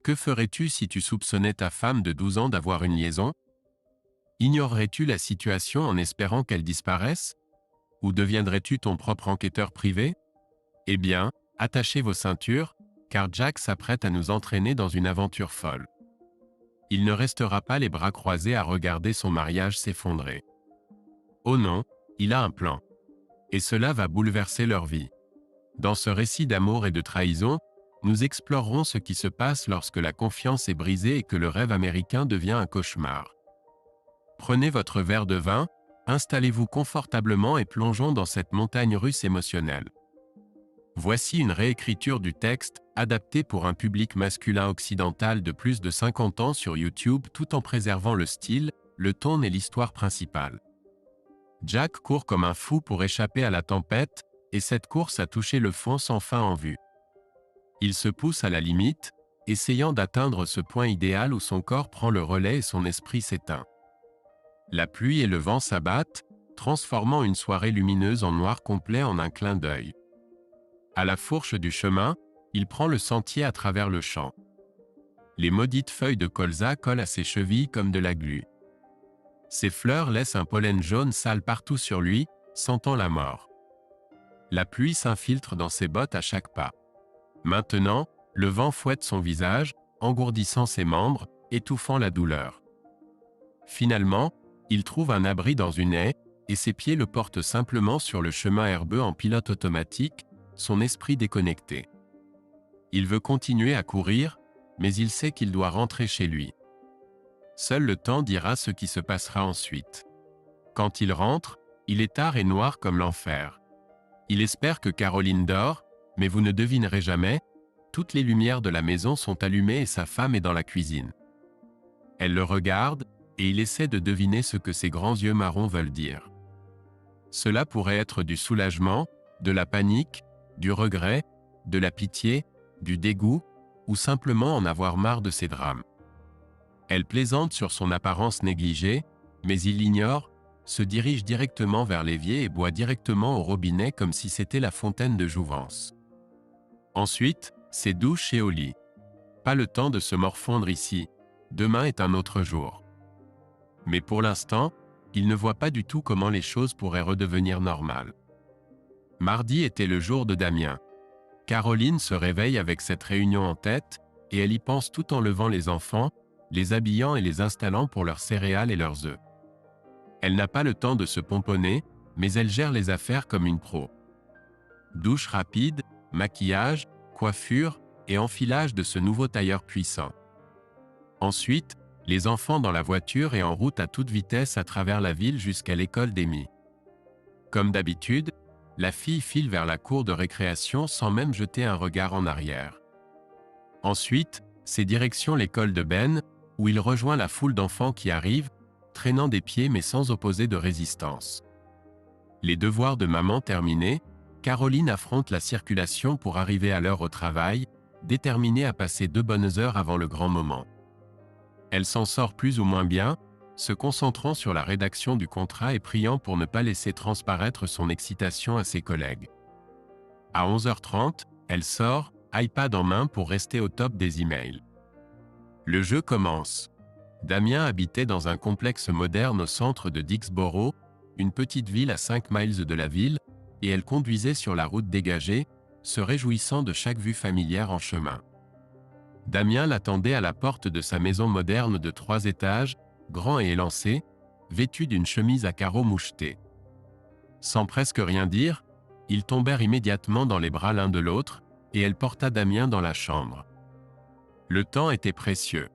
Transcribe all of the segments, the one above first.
Que ferais-tu si tu soupçonnais ta femme de 12 ans d'avoir une liaison? Ignorerais-tu la situation en espérant qu'elle disparaisse? Ou deviendrais-tu ton propre enquêteur privé? Eh bien, attachez vos ceintures, car Jack s'apprête à nous entraîner dans une aventure folle. Il ne restera pas les bras croisés à regarder son mariage s'effondrer. Oh non, il a un plan. Et cela va bouleverser leur vie. Dans ce récit d'amour et de trahison, nous explorerons ce qui se passe lorsque la confiance est brisée et que le rêve américain devient un cauchemar. Prenez votre verre de vin, installez-vous confortablement et plongeons dans cette montagne russe émotionnelle. Voici une réécriture du texte, adapté pour un public masculin occidental de plus de 50 ans sur YouTube tout en préservant le style, le ton et l'histoire principale. Jack court comme un fou pour échapper à la tempête, et cette course a touché le fond sans fin en vue. Il se pousse à la limite, essayant d'atteindre ce point idéal où son corps prend le relais et son esprit s'éteint. La pluie et le vent s'abattent, transformant une soirée lumineuse en noir complet en un clin d'œil. À la fourche du chemin, il prend le sentier à travers le champ. Les maudites feuilles de colza collent à ses chevilles comme de la glu. Ses fleurs laissent un pollen jaune sale partout sur lui, sentant la mort. La pluie s'infiltre dans ses bottes à chaque pas. Maintenant, le vent fouette son visage, engourdissant ses membres, étouffant la douleur. Finalement, il trouve un abri dans une haie, et ses pieds le portent simplement sur le chemin herbeux en pilote automatique, son esprit déconnecté. Il veut continuer à courir, mais il sait qu'il doit rentrer chez lui. Seul le temps dira ce qui se passera ensuite. Quand il rentre, il est tard et noir comme l'enfer. Il espère que Caroline dort, mais vous ne devinerez jamais, toutes les lumières de la maison sont allumées et sa femme est dans la cuisine. Elle le regarde, et il essaie de deviner ce que ses grands yeux marrons veulent dire. Cela pourrait être du soulagement, de la panique, du regret, de la pitié, du dégoût, ou simplement en avoir marre de ses drames. Elle plaisante sur son apparence négligée, mais il l'ignore, se dirige directement vers l'évier et boit directement au robinet comme si c'était la fontaine de jouvence. Ensuite, c'est douche et au lit. Pas le temps de se morfondre ici, demain est un autre jour. Mais pour l'instant, il ne voit pas du tout comment les choses pourraient redevenir normales. Mardi était le jour de Damien. Caroline se réveille avec cette réunion en tête, et elle y pense tout en levant les enfants, les habillant et les installant pour leurs céréales et leurs œufs. Elle n'a pas le temps de se pomponner, mais elle gère les affaires comme une pro. Douche rapide, maquillage, coiffure et enfilage de ce nouveau tailleur puissant. Ensuite, les enfants dans la voiture et en route à toute vitesse à travers la ville jusqu'à l'école d'Amy. Comme d'habitude, la fille file vers la cour de récréation sans même jeter un regard en arrière. Ensuite, c'est direction l'école de Ben, où il rejoint la foule d'enfants qui arrivent, traînant des pieds mais sans opposer de résistance. Les devoirs de maman terminés, Caroline affronte la circulation pour arriver à l'heure au travail, déterminée à passer 2 bonnes heures avant le grand moment. Elle s'en sort plus ou moins bien, se concentrant sur la rédaction du contrat et priant pour ne pas laisser transparaître son excitation à ses collègues. À 11h30, elle sort, iPad en main pour rester au top des emails. Le jeu commence. Damien habitait dans un complexe moderne au centre de Dixboro, une petite ville à 5 miles de la ville, et elle conduisait sur la route dégagée, se réjouissant de chaque vue familière en chemin. Damien l'attendait à la porte de sa maison moderne de 3 étages, grand et élancé, vêtu d'une chemise à carreaux mouchetés. Sans presque rien dire, ils tombèrent immédiatement dans les bras l'un de l'autre, et elle porta Damien dans la chambre. Le temps était précieux.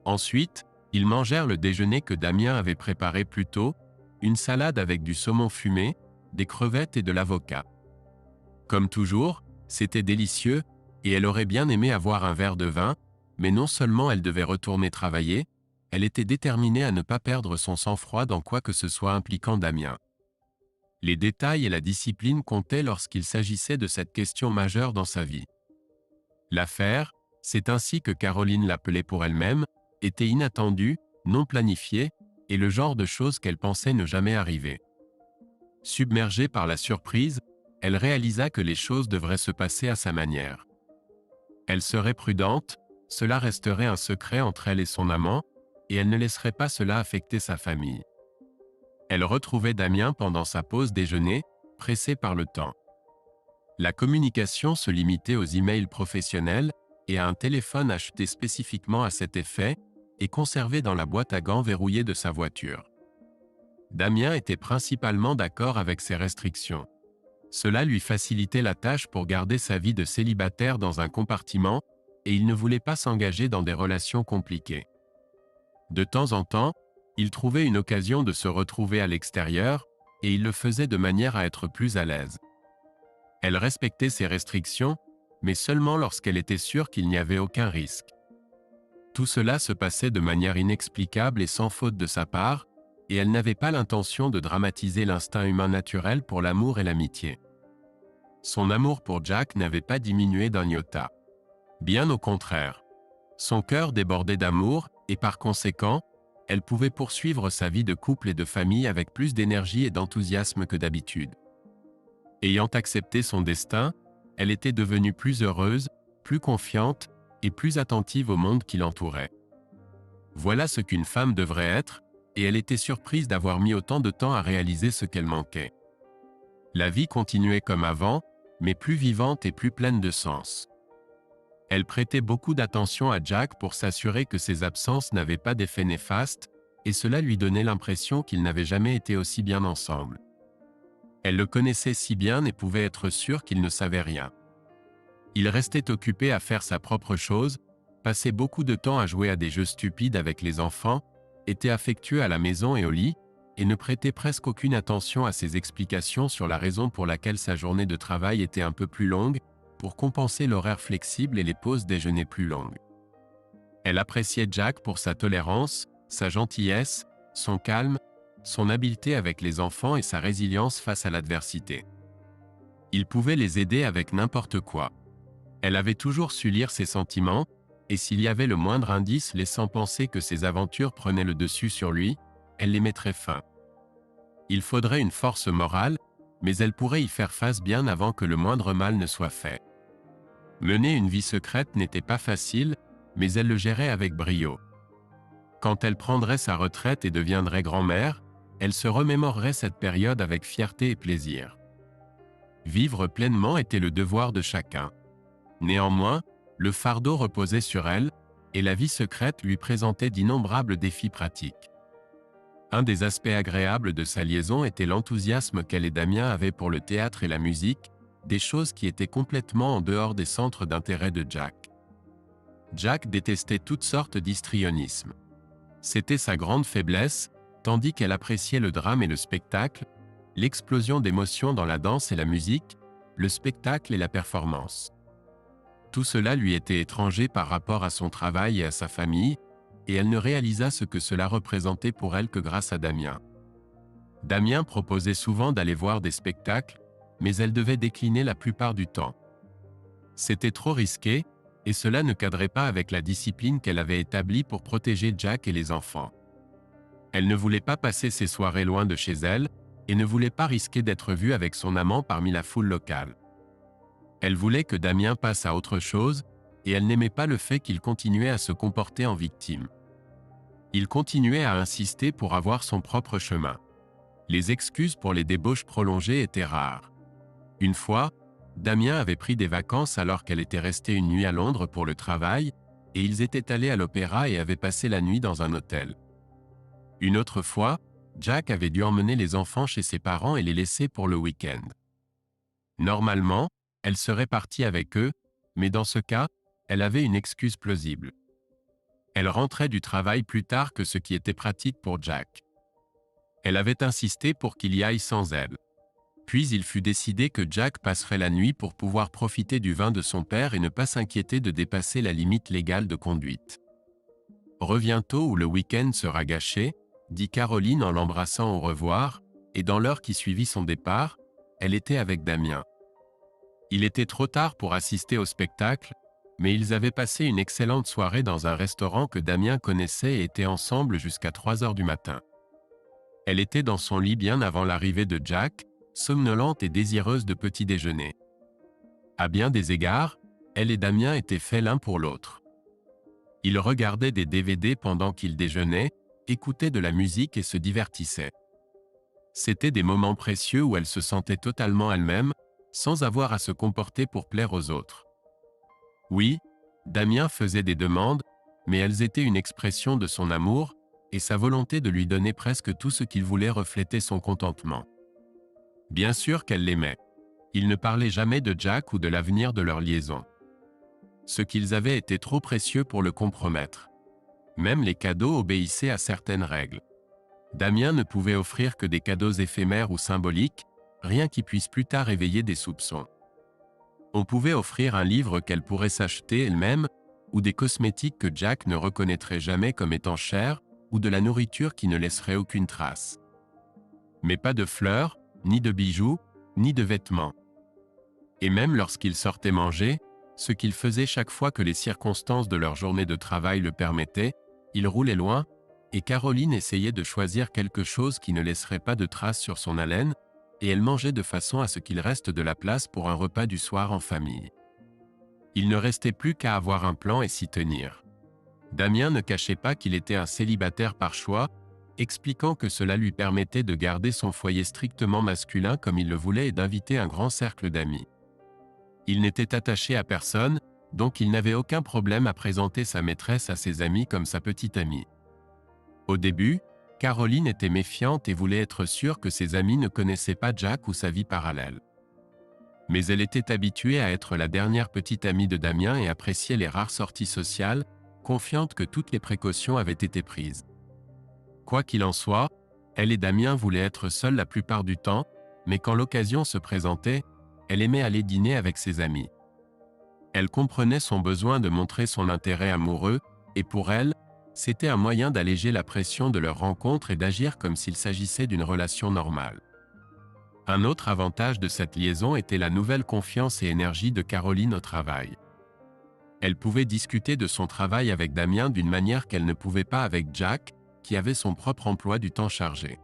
Ensuite, ils mangèrent le déjeuner que Damien avait préparé plus tôt, une salade avec du saumon fumé, des crevettes et de l'avocat. Comme toujours, c'était délicieux, et elle aurait bien aimé avoir un verre de vin, mais non seulement elle devait retourner travailler, elle était déterminée à ne pas perdre son sang-froid dans quoi que ce soit impliquant Damien. Les détails et la discipline comptaient lorsqu'il s'agissait de cette question majeure dans sa vie. L'affaire, c'est ainsi que Caroline l'appelait pour elle-même, était inattendue, non planifiée, et le genre de choses qu'elle pensait ne jamais arriver. Submergée par la surprise, elle réalisa que les choses devraient se passer à sa manière. Elle serait prudente, cela resterait un secret entre elle et son amant, et elle ne laisserait pas cela affecter sa famille. Elle retrouvait Damien pendant sa pause déjeuner, pressée par le temps. La communication se limitait aux emails professionnels et à un téléphone acheté spécifiquement à cet effet et conservé dans la boîte à gants verrouillée de sa voiture. Damien était principalement d'accord avec ces restrictions. Cela lui facilitait la tâche pour garder sa vie de célibataire dans un compartiment et il ne voulait pas s'engager dans des relations compliquées. De temps en temps, il trouvait une occasion de se retrouver à l'extérieur et il le faisait de manière à être plus à l'aise. Elle respectait ses restrictions, mais seulement lorsqu'elle était sûre qu'il n'y avait aucun risque. Tout cela se passait de manière inexplicable et sans faute de sa part, et elle n'avait pas l'intention de dramatiser l'instinct humain naturel pour l'amour et l'amitié. Son amour pour Jack n'avait pas diminué d'un iota. Bien au contraire. Son cœur débordait d'amour, et par conséquent, elle pouvait poursuivre sa vie de couple et de famille avec plus d'énergie et d'enthousiasme que d'habitude. Ayant accepté son destin, elle était devenue plus heureuse, plus confiante et plus attentive au monde qui l'entourait. Voilà ce qu'une femme devrait être, et elle était surprise d'avoir mis autant de temps à réaliser ce qu'elle manquait. La vie continuait comme avant, mais plus vivante et plus pleine de sens. Elle prêtait beaucoup d'attention à Jack pour s'assurer que ses absences n'avaient pas d'effet néfaste, et cela lui donnait l'impression qu'ils n'avaient jamais été aussi bien ensemble. Elle le connaissait si bien et pouvait être sûre qu'il ne savait rien. Il restait occupé à faire sa propre chose, passait beaucoup de temps à jouer à des jeux stupides avec les enfants, était affectueux à la maison et au lit, et ne prêtait presque aucune attention à ses explications sur la raison pour laquelle sa journée de travail était un peu plus longue, pour compenser l'horaire flexible et les pauses déjeuner plus longues. Elle appréciait Jack pour sa tolérance, sa gentillesse, son calme, son habileté avec les enfants et sa résilience face à l'adversité. Il pouvait les aider avec n'importe quoi. Elle avait toujours su lire ses sentiments, et s'il y avait le moindre indice laissant penser que ses aventures prenaient le dessus sur lui, elle les mettrait fin. Il faudrait une force morale, mais elle pourrait y faire face bien avant que le moindre mal ne soit fait. Mener une vie secrète n'était pas facile, mais elle le gérait avec brio. Quand elle prendrait sa retraite et deviendrait grand-mère, elle se remémorerait cette période avec fierté et plaisir. Vivre pleinement était le devoir de chacun. Néanmoins, le fardeau reposait sur elle, et la vie secrète lui présentait d'innombrables défis pratiques. Un des aspects agréables de sa liaison était l'enthousiasme qu'elle et Damien avaient pour le théâtre et la musique, des choses qui étaient complètement en dehors des centres d'intérêt de Jack. Jack détestait toutes sortes d'histrionisme. C'était sa grande faiblesse, tandis qu'elle appréciait le drame et le spectacle, l'explosion d'émotions dans la danse et la musique, le spectacle et la performance. Tout cela lui était étranger par rapport à son travail et à sa famille, et elle ne réalisa ce que cela représentait pour elle que grâce à Damien. Damien proposait souvent d'aller voir des spectacles, mais elle devait décliner la plupart du temps. C'était trop risqué, et cela ne cadrait pas avec la discipline qu'elle avait établie pour protéger Jack et les enfants. Elle ne voulait pas passer ses soirées loin de chez elle, et ne voulait pas risquer d'être vue avec son amant parmi la foule locale. Elle voulait que Damien passe à autre chose, et elle n'aimait pas le fait qu'il continuait à se comporter en victime. Il continuait à insister pour avoir son propre chemin. Les excuses pour les débauches prolongées étaient rares. Une fois, Damien avait pris des vacances alors qu'elle était restée une nuit à Londres pour le travail, et ils étaient allés à l'opéra et avaient passé la nuit dans un hôtel. Une autre fois, Jack avait dû emmener les enfants chez ses parents et les laisser pour le week-end. Normalement, elle serait partie avec eux, mais dans ce cas, elle avait une excuse plausible. Elle rentrait du travail plus tard que ce qui était pratique pour Jack. Elle avait insisté pour qu'il y aille sans elle. Puis il fut décidé que Jack passerait la nuit pour pouvoir profiter du vin de son père et ne pas s'inquiéter de dépasser la limite légale de conduite. « Reviens tôt ou le week-end sera gâché », dit Caroline en l'embrassant au revoir, et dans l'heure qui suivit son départ, elle était avec Damien. Il était trop tard pour assister au spectacle, mais ils avaient passé une excellente soirée dans un restaurant que Damien connaissait et étaient ensemble jusqu'à 3 heures du matin. Elle était dans son lit bien avant l'arrivée de Jack, somnolente et désireuse de petit déjeuner. À bien des égards, elle et Damien étaient faits l'un pour l'autre. Ils regardaient des DVD pendant qu'ils déjeunaient, écoutaient de la musique et se divertissaient. C'étaient des moments précieux où elle se sentait totalement elle-même, sans avoir à se comporter pour plaire aux autres. Oui, Damien faisait des demandes, mais elles étaient une expression de son amour, et sa volonté de lui donner presque tout ce qu'il voulait reflétait son contentement. Bien sûr qu'elle l'aimait. Ils ne parlaient jamais de Jack ou de l'avenir de leur liaison. Ce qu'ils avaient était trop précieux pour le compromettre. Même les cadeaux obéissaient à certaines règles. Damien ne pouvait offrir que des cadeaux éphémères ou symboliques, rien qui puisse plus tard éveiller des soupçons. On pouvait offrir un livre qu'elle pourrait s'acheter elle-même, ou des cosmétiques que Jack ne reconnaîtrait jamais comme étant chers, ou de la nourriture qui ne laisserait aucune trace. Mais pas de fleurs, ni de bijoux, ni de vêtements. Et même lorsqu'ils sortaient manger, ce qu'ils faisaient chaque fois que les circonstances de leur journée de travail le permettaient, ils roulaient loin, et Caroline essayait de choisir quelque chose qui ne laisserait pas de traces sur son haleine, et elle mangeait de façon à ce qu'il reste de la place pour un repas du soir en famille. Il ne restait plus qu'à avoir un plan et s'y tenir. Damien ne cachait pas qu'il était un célibataire par choix, expliquant que cela lui permettait de garder son foyer strictement masculin comme il le voulait et d'inviter un grand cercle d'amis. Il n'était attaché à personne, donc il n'avait aucun problème à présenter sa maîtresse à ses amis comme sa petite amie. Au début, Caroline était méfiante et voulait être sûre que ses amis ne connaissaient pas Jack ou sa vie parallèle. Mais elle était habituée à être la dernière petite amie de Damien et appréciait les rares sorties sociales, confiante que toutes les précautions avaient été prises. Quoi qu'il en soit, elle et Damien voulaient être seuls la plupart du temps, mais quand l'occasion se présentait, elle aimait aller dîner avec ses amis. Elle comprenait son besoin de montrer son intérêt amoureux, et pour elle, c'était un moyen d'alléger la pression de leur rencontre et d'agir comme s'il s'agissait d'une relation normale. Un autre avantage de cette liaison était la nouvelle confiance et énergie de Caroline au travail. Elle pouvait discuter de son travail avec Damien d'une manière qu'elle ne pouvait pas avec Jack, qui avait son propre emploi du temps chargé.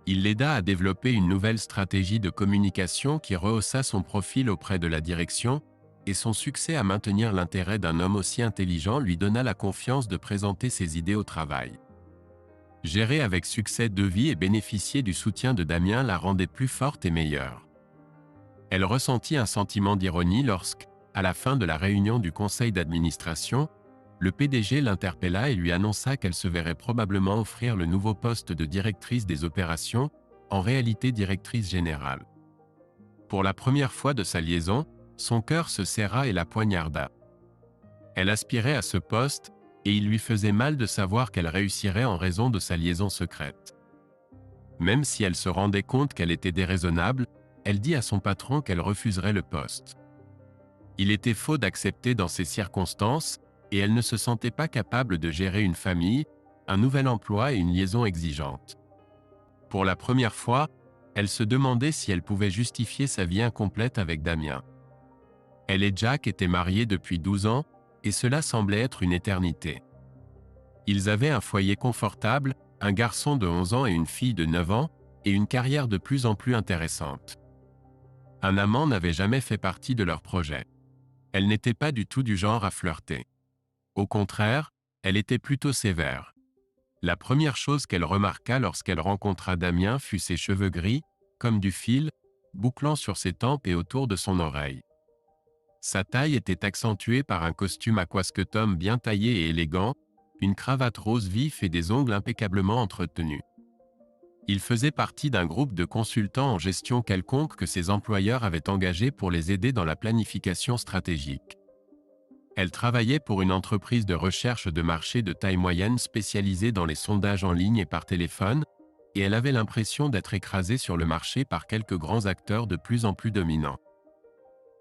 Il l'aida à développer une nouvelle stratégie de communication qui rehaussa son profil auprès de la direction, et son succès à maintenir l'intérêt d'un homme aussi intelligent lui donna la confiance de présenter ses idées au travail. Gérer avec succès deux vies et bénéficier du soutien de Damien la rendait plus forte et meilleure. Elle ressentit un sentiment d'ironie lorsque, à la fin de la réunion du conseil d'administration, le PDG l'interpella et lui annonça qu'elle se verrait probablement offrir le nouveau poste de directrice des opérations, en réalité directrice générale. Pour la première fois de sa liaison, son cœur se serra et la poignarda. Elle aspirait à ce poste, et il lui faisait mal de savoir qu'elle réussirait en raison de sa liaison secrète. Même si elle se rendait compte qu'elle était déraisonnable, elle dit à son patron qu'elle refuserait le poste. Il était faux d'accepter dans ces circonstances, et elle ne se sentait pas capable de gérer une famille, un nouvel emploi et une liaison exigeante. Pour la première fois, elle se demandait si elle pouvait justifier sa vie incomplète avec Damien. Elle et Jack étaient mariés depuis 12 ans, et cela semblait être une éternité. Ils avaient un foyer confortable, un garçon de 11 ans et une fille de 9 ans, et une carrière de plus en plus intéressante. Un amant n'avait jamais fait partie de leur projet. Elle n'était pas du tout du genre à flirter. Au contraire, elle était plutôt sévère. La première chose qu'elle remarqua lorsqu'elle rencontra Damien fut ses cheveux gris, comme du fil, bouclant sur ses tempes et autour de son oreille. Sa taille était accentuée par un costume aquascutum bien taillé et élégant, une cravate rose vif et des ongles impeccablement entretenus. Il faisait partie d'un groupe de consultants en gestion quelconque que ses employeurs avaient engagé pour les aider dans la planification stratégique. Elle travaillait pour une entreprise de recherche de marché de taille moyenne spécialisée dans les sondages en ligne et par téléphone, et elle avait l'impression d'être écrasée sur le marché par quelques grands acteurs de plus en plus dominants.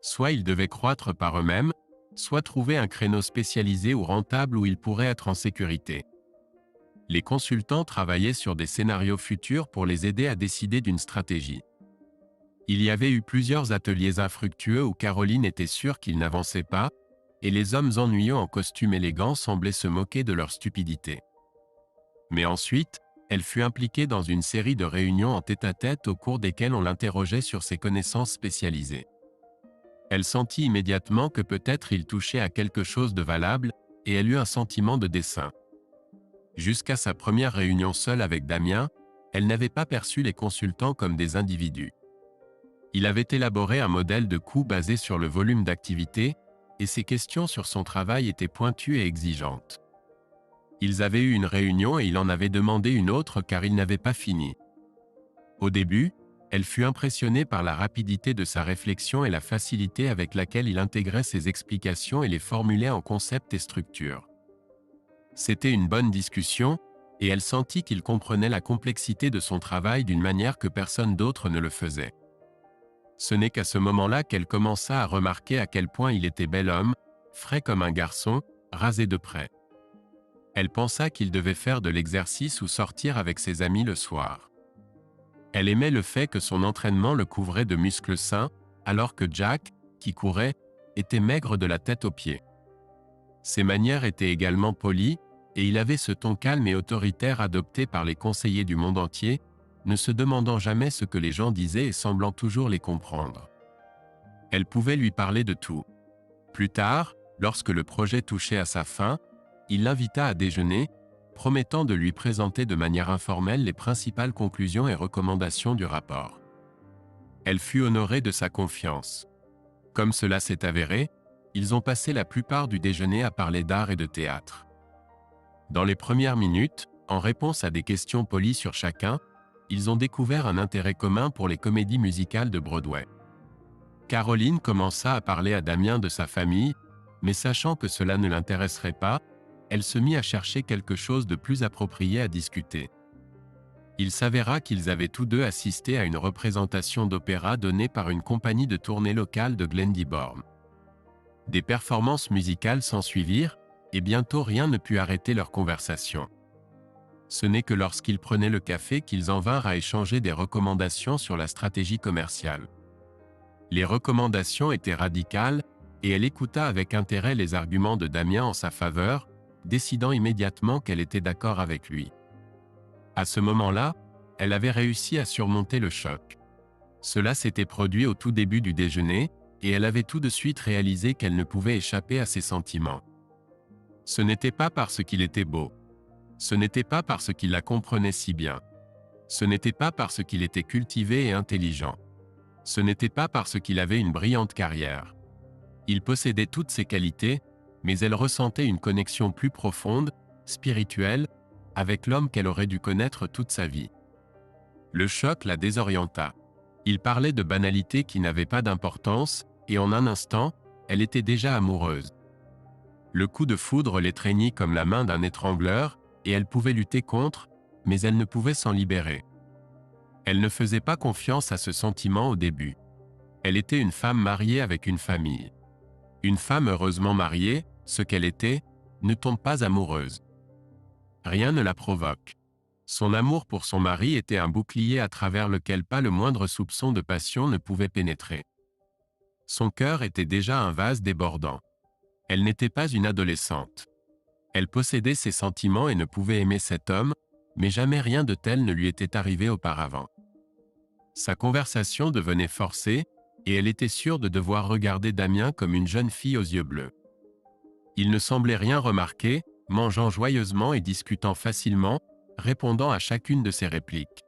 Soit ils devaient croître par eux-mêmes, soit trouver un créneau spécialisé ou rentable où ils pourraient être en sécurité. Les consultants travaillaient sur des scénarios futurs pour les aider à décider d'une stratégie. Il y avait eu plusieurs ateliers infructueux où Caroline était sûre qu'ils n'avançaient pas, et les hommes ennuyeux en costume élégant semblaient se moquer de leur stupidité. Mais ensuite, elle fut impliquée dans une série de réunions en tête-à-tête au cours desquelles on l'interrogeait sur ses connaissances spécialisées. Elle sentit immédiatement que peut-être il touchait à quelque chose de valable, et elle eut un sentiment de dessein. Jusqu'à sa première réunion seule avec Damien, elle n'avait pas perçu les consultants comme des individus. Il avait élaboré un modèle de coût basé sur le volume d'activité, et ses questions sur son travail étaient pointues et exigeantes. Ils avaient eu une réunion et il en avait demandé une autre car il n'avait pas fini. Au début, elle fut impressionnée par la rapidité de sa réflexion et la facilité avec laquelle il intégrait ses explications et les formulait en concepts et structures. C'était une bonne discussion, et elle sentit qu'il comprenait la complexité de son travail d'une manière que personne d'autre ne le faisait. Ce n'est qu'à ce moment-là qu'elle commença à remarquer à quel point il était bel homme, frais comme un garçon, rasé de près. Elle pensa qu'il devait faire de l'exercice ou sortir avec ses amis le soir. Elle aimait le fait que son entraînement le couvrait de muscles sains, alors que Jack, qui courait, était maigre de la tête aux pieds. Ses manières étaient également polies, et il avait ce ton calme et autoritaire adopté par les conseillers du monde entier, ne se demandant jamais ce que les gens disaient et semblant toujours les comprendre. Elle pouvait lui parler de tout. Plus tard, lorsque le projet touchait à sa fin, il l'invita à déjeuner, promettant de lui présenter de manière informelle les principales conclusions et recommandations du rapport. Elle fut honorée de sa confiance. Comme cela s'est avéré, ils ont passé la plupart du déjeuner à parler d'art et de théâtre. Dans les premières minutes, en réponse à des questions polies sur chacun, ils ont découvert un intérêt commun pour les comédies musicales de Broadway. Caroline commença à parler à Damien de sa famille, mais sachant que cela ne l'intéresserait pas, elle se mit à chercher quelque chose de plus approprié à discuter. Il s'avéra qu'ils avaient tous deux assisté à une représentation d'opéra donnée par une compagnie de tournée locale de Glendyborn. Des performances musicales s'ensuivirent, et bientôt rien ne put arrêter leur conversation. Ce n'est que lorsqu'ils prenaient le café qu'ils en vinrent à échanger des recommandations sur la stratégie commerciale. Les recommandations étaient radicales, et elle écouta avec intérêt les arguments de Damien en sa faveur, décidant immédiatement qu'elle était d'accord avec lui. À ce moment-là, elle avait réussi à surmonter le choc. Cela s'était produit au tout début du déjeuner, et elle avait tout de suite réalisé qu'elle ne pouvait échapper à ses sentiments. Ce n'était pas parce qu'il était beau. Ce n'était pas parce qu'il la comprenait si bien. Ce n'était pas parce qu'il était cultivé et intelligent. Ce n'était pas parce qu'il avait une brillante carrière. Il possédait toutes ces qualités, mais elle ressentait une connexion plus profonde, spirituelle, avec l'homme qu'elle aurait dû connaître toute sa vie. Le choc la désorienta. Il parlait de banalités qui n'avaient pas d'importance, et en un instant, elle était déjà amoureuse. Le coup de foudre l'étreignit comme la main d'un étrangleur, et elle pouvait lutter contre, mais elle ne pouvait s'en libérer. Elle ne faisait pas confiance à ce sentiment au début. Elle était une femme mariée avec une famille. Une femme heureusement mariée, ce qu'elle était, ne tombe pas amoureuse. Rien ne la provoque. Son amour pour son mari était un bouclier à travers lequel pas le moindre soupçon de passion ne pouvait pénétrer. Son cœur était déjà un vase débordant. Elle n'était pas une adolescente. Elle possédait ses sentiments et ne pouvait aimer cet homme, mais jamais rien de tel ne lui était arrivé auparavant. Sa conversation devenait forcée, et elle était sûre de devoir regarder Damien comme une jeune fille aux yeux bleus. Il ne semblait rien remarquer, mangeant joyeusement et discutant facilement, répondant à chacune de ses répliques.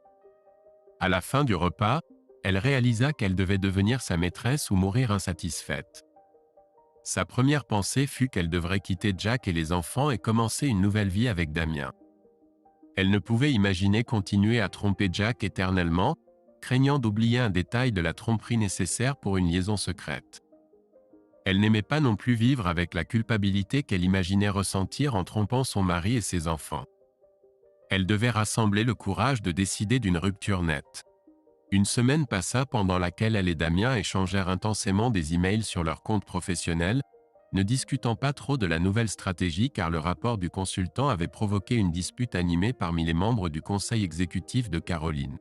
À la fin du repas, elle réalisa qu'elle devait devenir sa maîtresse ou mourir insatisfaite. Sa première pensée fut qu'elle devrait quitter Jack et les enfants et commencer une nouvelle vie avec Damien. Elle ne pouvait imaginer continuer à tromper Jack éternellement, craignant d'oublier un détail de la tromperie nécessaire pour une liaison secrète. Elle n'aimait pas non plus vivre avec la culpabilité qu'elle imaginait ressentir en trompant son mari et ses enfants. Elle devait rassembler le courage de décider d'une rupture nette. Une semaine passa pendant laquelle elle et Damien échangèrent intensément des emails sur leur compte professionnel, ne discutant pas trop de la nouvelle stratégie car le rapport du consultant avait provoqué une dispute animée parmi les membres du conseil exécutif de Caroline.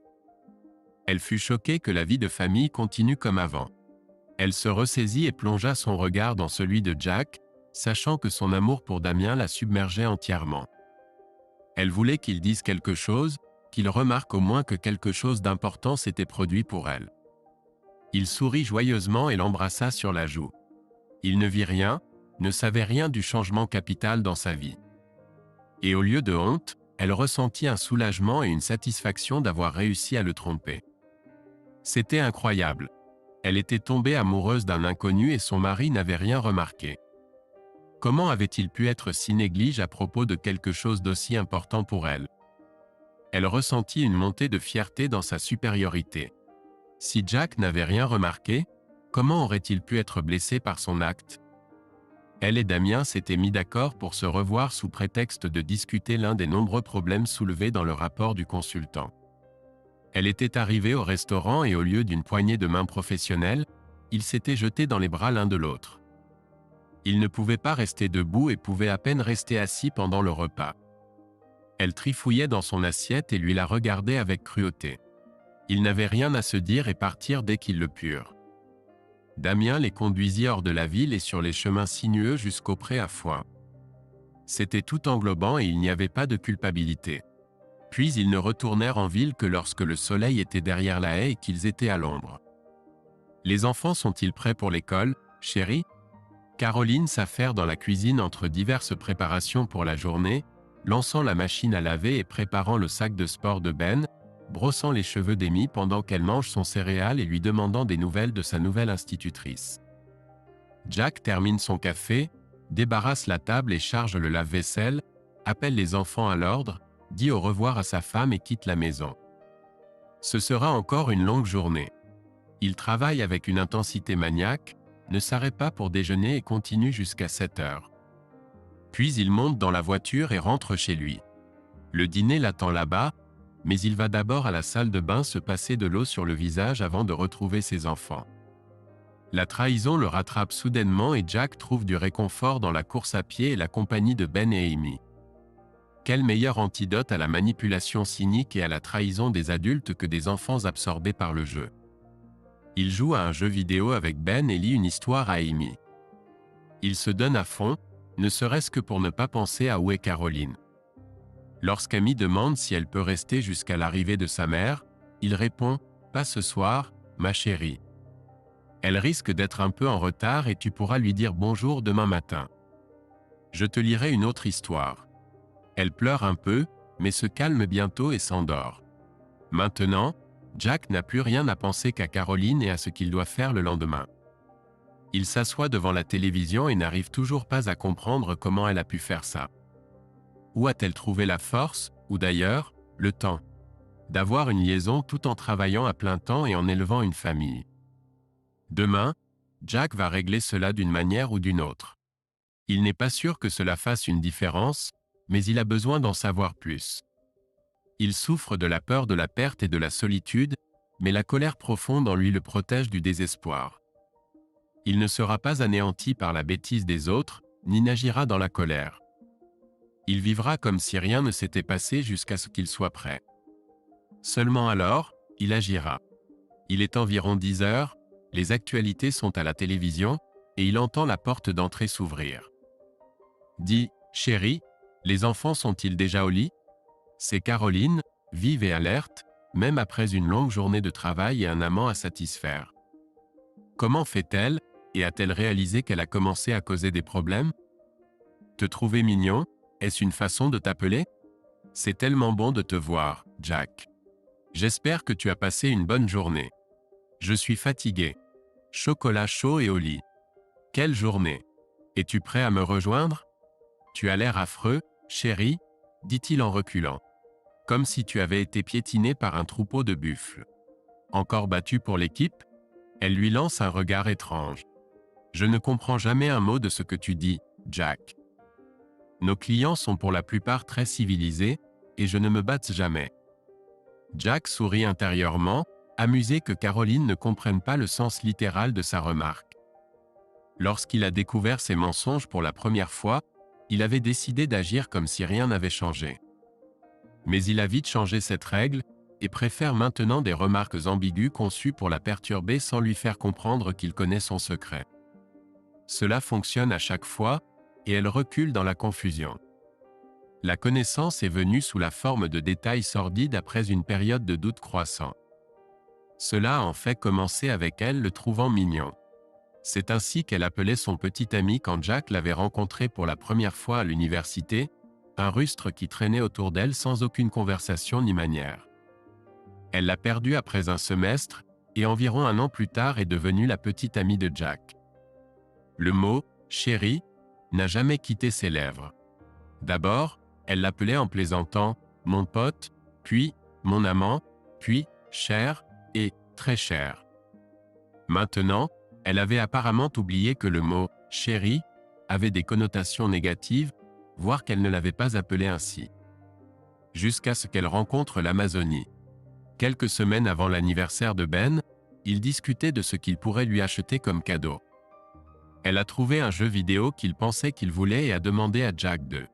Elle fut choquée que la vie de famille continue comme avant. Elle se ressaisit et plongea son regard dans celui de Jack, sachant que son amour pour Damien la submergeait entièrement. Elle voulait qu'il dise quelque chose, qu'il remarque au moins que quelque chose d'important s'était produit pour elle. Il sourit joyeusement et l'embrassa sur la joue. Il ne vit rien, ne savait rien du changement capital dans sa vie. Et au lieu de honte, elle ressentit un soulagement et une satisfaction d'avoir réussi à le tromper. C'était incroyable. Elle était tombée amoureuse d'un inconnu et son mari n'avait rien remarqué. Comment avait-il pu être si néglige à propos de quelque chose d'aussi important pour elle? Elle ressentit une montée de fierté dans sa supériorité. Si Jack n'avait rien remarqué, comment aurait-il pu être blessé par son acte? Elle et Damien s'étaient mis d'accord pour se revoir sous prétexte de discuter l'un des nombreux problèmes soulevés dans le rapport du consultant. Elle était arrivée au restaurant et au lieu d'une poignée de main professionnelle, ils s'étaient jetés dans les bras l'un de l'autre. Ils ne pouvaient pas rester debout et pouvaient à peine rester assis pendant le repas. Elle trifouillait dans son assiette et lui la regardait avec cruauté. Ils n'avaient rien à se dire et partirent dès qu'ils le purent. Damien les conduisit hors de la ville et sur les chemins sinueux jusqu'au pré à foin. C'était tout englobant et il n'y avait pas de culpabilité. Puis ils ne retournèrent en ville que lorsque le soleil était derrière la haie et qu'ils étaient à l'ombre. « Les enfants sont-ils prêts pour l'école, chérie ?» Caroline s'affaire dans la cuisine entre diverses préparations pour la journée, lançant la machine à laver et préparant le sac de sport de Ben, brossant les cheveux d'Amy pendant qu'elle mange son céréale et lui demandant des nouvelles de sa nouvelle institutrice. Jack termine son café, débarrasse la table et charge le lave-vaisselle, appelle les enfants à l'ordre, dit au revoir à sa femme et quitte la maison. Ce sera encore une longue journée. Il travaille avec une intensité maniaque, ne s'arrête pas pour déjeuner et continue jusqu'à 7 heures. Puis il monte dans la voiture et rentre chez lui. Le dîner l'attend là-bas, mais il va d'abord à la salle de bain se passer de l'eau sur le visage avant de retrouver ses enfants. La trahison le rattrape soudainement et Jack trouve du réconfort dans la course à pied et la compagnie de Ben et Amy. Quel meilleur antidote à la manipulation cynique et à la trahison des adultes que des enfants absorbés par le jeu. Il joue à un jeu vidéo avec Ben et lit une histoire à Amy. Il se donne à fond, ne serait-ce que pour ne pas penser à où est Caroline. Lorsqu'Amy demande si elle peut rester jusqu'à l'arrivée de sa mère, il répond « Pas ce soir, ma chérie. Elle risque d'être un peu en retard et tu pourras lui dire bonjour demain matin. Je te lirai une autre histoire. » Elle pleure un peu, mais se calme bientôt et s'endort. Maintenant, Jack n'a plus rien à penser qu'à Caroline et à ce qu'il doit faire le lendemain. Il s'assoit devant la télévision et n'arrive toujours pas à comprendre comment elle a pu faire ça. Où a-t-elle trouvé la force, ou d'ailleurs, le temps, d'avoir une liaison tout en travaillant à plein temps et en élevant une famille? Demain, Jack va régler cela d'une manière ou d'une autre. Il n'est pas sûr que cela fasse une différence, mais il a besoin d'en savoir plus. Il souffre de la peur de la perte et de la solitude, mais la colère profonde en lui le protège du désespoir. Il ne sera pas anéanti par la bêtise des autres, ni n'agira dans la colère. Il vivra comme si rien ne s'était passé jusqu'à ce qu'il soit prêt. Seulement alors, il agira. Il est environ 10 heures, les actualités sont à la télévision, et il entend la porte d'entrée s'ouvrir. Dit « Chérie, les enfants sont-ils déjà au lit ?» C'est Caroline, vive et alerte, même après une longue journée de travail et un amant à satisfaire. Comment fait-elle, et a-t-elle réalisé qu'elle a commencé à causer des problèmes? Te trouver mignon, est-ce une façon de t'appeler? C'est tellement bon de te voir, Jack. J'espère que tu as passé une bonne journée. Je suis fatigué. Chocolat chaud et au lit. Quelle journée! Es-tu prêt à me rejoindre? Tu as l'air affreux, chérie, dit-il en reculant. Comme si tu avais été piétiné par un troupeau de buffles. Encore battu pour l'équipe? Elle lui lance un regard étrange. Je ne comprends jamais un mot de ce que tu dis, Jack. Nos clients sont pour la plupart très civilisés, et je ne me batte jamais. Jack sourit intérieurement, amusé que Caroline ne comprenne pas le sens littéral de sa remarque. Lorsqu'il a découvert ses mensonges pour la première fois, il avait décidé d'agir comme si rien n'avait changé. Mais il a vite changé cette règle, et préfère maintenant des remarques ambiguës conçues pour la perturber sans lui faire comprendre qu'il connaît son secret. Cela fonctionne à chaque fois, et elle recule dans la confusion. La connaissance est venue sous la forme de détails sordides après une période de doute croissant. Cela a en fait commencé avec elle le trouvant mignon. C'est ainsi qu'elle appelait son petit ami quand Jack l'avait rencontré pour la première fois à l'université, un rustre qui traînait autour d'elle sans aucune conversation ni manière. Elle l'a perdu après un semestre, et environ un an plus tard est devenue la petite amie de Jack. Le mot « chérie » n'a jamais quitté ses lèvres. D'abord, elle l'appelait en plaisantant « mon pote », puis « mon amant », puis « cher » et « très cher ». Maintenant, elle avait apparemment oublié que le mot « chérie » avait des connotations négatives, voire qu'elle ne l'avait pas appelé ainsi. Jusqu'à ce qu'elle rencontre l'Amazonie. Quelques semaines avant l'anniversaire de Ben, ils discutaient de ce qu'il pourrait lui acheter comme cadeau. Elle a trouvé un jeu vidéo qu'il pensait qu'il voulait et a demandé à Jack de.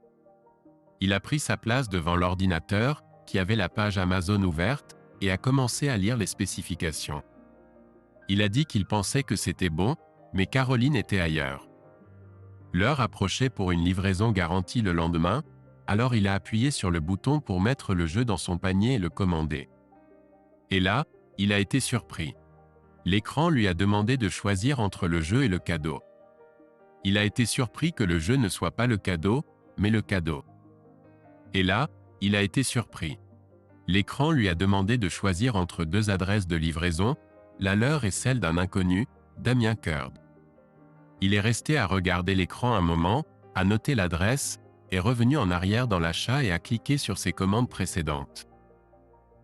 Il a pris sa place devant l'ordinateur, qui avait la page Amazon ouverte, et a commencé à lire les spécifications. Il a dit qu'il pensait que c'était bon, mais Caroline était ailleurs. L'heure approchait pour une livraison garantie le lendemain, alors il a appuyé sur le bouton pour mettre le jeu dans son panier et le commander. Et là, il a été surpris. L'écran lui a demandé de choisir entre le jeu et le cadeau. Il a été surpris que le jeu ne soit pas le cadeau, mais le cadeau. Et là, il a été surpris. L'écran lui a demandé de choisir entre deux adresses de livraison, la leur et celle d'un inconnu, Damien Curd. Il est resté à regarder l'écran un moment, à noter l'adresse, est revenu en arrière dans l'achat et a cliqué sur ses commandes précédentes.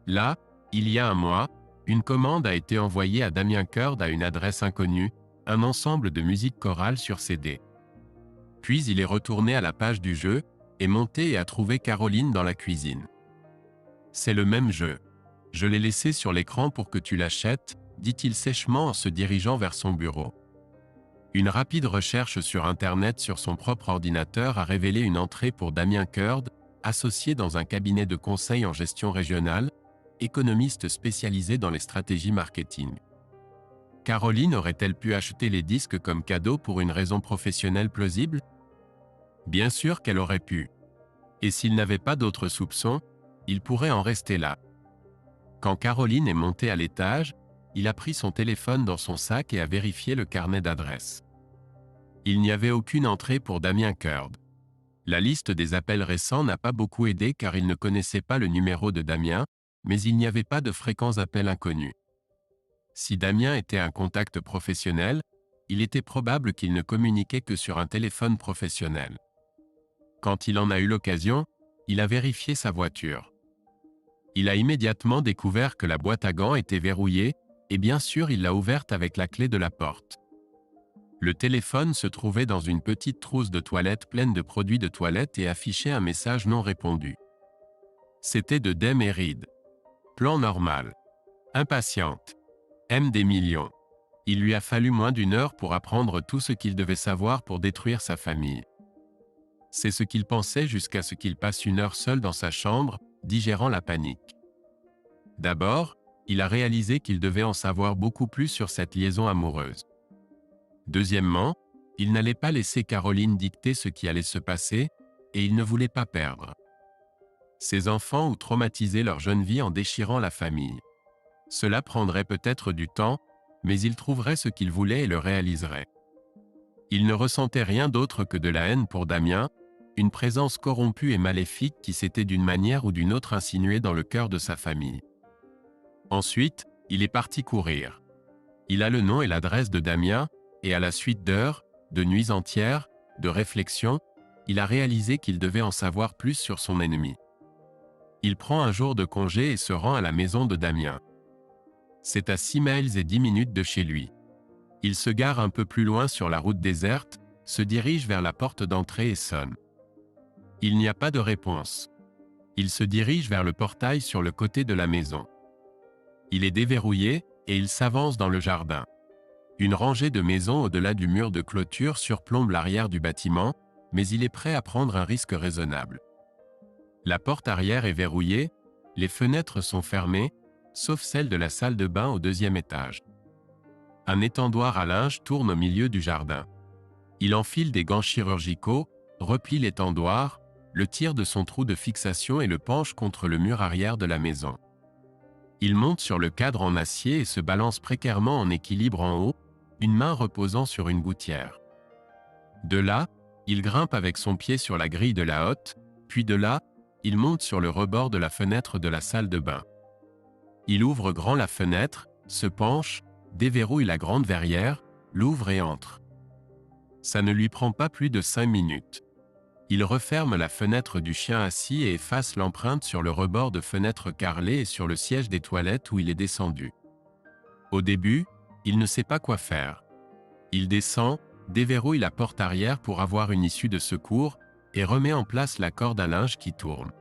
Là, il y a un mois, une commande a été envoyée à Damien Curd à une adresse inconnue, un ensemble de musique chorale sur CD. Puis il est retourné à la page du jeu, est monté et a trouvé Caroline dans la cuisine. « C'est le même jeu. Je l'ai laissé sur l'écran pour que tu l'achètes », dit-il sèchement en se dirigeant vers son bureau. Une rapide recherche sur Internet sur son propre ordinateur a révélé une entrée pour Damien Curd, associé dans un cabinet de conseil en gestion régionale, économiste spécialisé dans les stratégies marketing. Caroline aurait-elle pu acheter les disques comme cadeau pour une raison professionnelle plausible? Bien sûr qu'elle aurait pu. Et s'il n'avait pas d'autres soupçons, il pourrait en rester là. Quand Caroline est montée à l'étage, il a pris son téléphone dans son sac et a vérifié le carnet d'adresses. Il n'y avait aucune entrée pour Damien Curd. La liste des appels récents n'a pas beaucoup aidé car il ne connaissait pas le numéro de Damien, mais il n'y avait pas de fréquents appels inconnus. Si Damien était un contact professionnel, il était probable qu'il ne communiquait que sur un téléphone professionnel. Quand il en a eu l'occasion, il a vérifié sa voiture. Il a immédiatement découvert que la boîte à gants était verrouillée, et bien sûr il l'a ouverte avec la clé de la porte. Le téléphone se trouvait dans une petite trousse de toilette pleine de produits de toilette et affichait un message non répondu. C'était de Dem et Reed. Plan normal. Impatiente. Aime des millions. Il lui a fallu moins d'une heure pour apprendre tout ce qu'il devait savoir pour détruire sa famille. C'est ce qu'il pensait jusqu'à ce qu'il passe une heure seul dans sa chambre, digérant la panique. D'abord, il a réalisé qu'il devait en savoir beaucoup plus sur cette liaison amoureuse. Deuxièmement, il n'allait pas laisser Caroline dicter ce qui allait se passer, et il ne voulait pas perdre ses enfants ou traumatiser leur jeune vie en déchirant la famille. Cela prendrait peut-être du temps, mais il trouverait ce qu'il voulait et le réaliserait. Il ne ressentait rien d'autre que de la haine pour Damien, une présence corrompue et maléfique qui s'était d'une manière ou d'une autre insinuée dans le cœur de sa famille. Ensuite, il est parti courir. Il a le nom et l'adresse de Damien, et à la suite d'heures, de nuits entières, de réflexions, il a réalisé qu'il devait en savoir plus sur son ennemi. Il prend un jour de congé et se rend à la maison de Damien. C'est à 6 miles et 10 minutes de chez lui. Il se gare un peu plus loin sur la route déserte, se dirige vers la porte d'entrée et sonne. Il n'y a pas de réponse. Il se dirige vers le portail sur le côté de la maison. Il est déverrouillé, et il s'avance dans le jardin. Une rangée de maisons au-delà du mur de clôture surplombe l'arrière du bâtiment, mais il est prêt à prendre un risque raisonnable. La porte arrière est verrouillée, les fenêtres sont fermées, sauf celle de la salle de bain au 2e étage. Un étendoir à linge tourne au milieu du jardin. Il enfile des gants chirurgicaux, replie l'étendoir, le tire de son trou de fixation et le penche contre le mur arrière de la maison. Il monte sur le cadre en acier et se balance précairement en équilibre en haut, une main reposant sur une gouttière. De là, il grimpe avec son pied sur la grille de la hotte, puis de là, il monte sur le rebord de la fenêtre de la salle de bain. Il ouvre grand la fenêtre, se penche, déverrouille la grande verrière, l'ouvre et entre. Ça ne lui prend pas plus de 5 minutes. Il referme la fenêtre du chien assis et efface l'empreinte sur le rebord de fenêtre carrelée et sur le siège des toilettes où il est descendu. Au début, il ne sait pas quoi faire. Il descend, déverrouille la porte arrière pour avoir une issue de secours et remet en place la corde à linge qui tourne.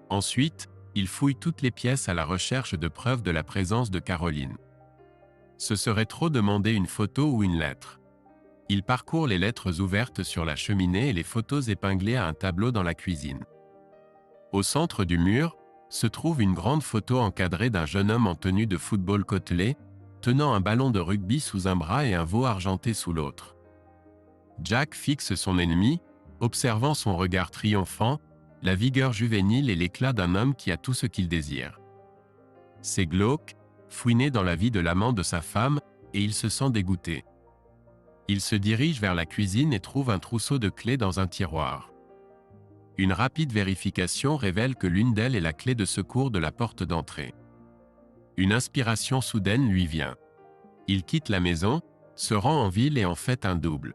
Ensuite, il fouille toutes les pièces à la recherche de preuves de la présence de Caroline. Ce serait trop demander une photo ou une lettre. Il parcourt les lettres ouvertes sur la cheminée et les photos épinglées à un tableau dans la cuisine. Au centre du mur, se trouve une grande photo encadrée d'un jeune homme en tenue de football côtelé, tenant un ballon de rugby sous un bras et un veau argenté sous l'autre. Jack fixe son ennemi, observant son regard triomphant, la vigueur juvénile et l'éclat d'un homme qui a tout ce qu'il désire. C'est glauque, fouiner dans la vie de l'amant de sa femme, et il se sent dégoûté. Il se dirige vers la cuisine et trouve un trousseau de clés dans un tiroir. Une rapide vérification révèle que l'une d'elles est la clé de secours de la porte d'entrée. Une inspiration soudaine lui vient. Il quitte la maison, se rend en ville et en fait un double.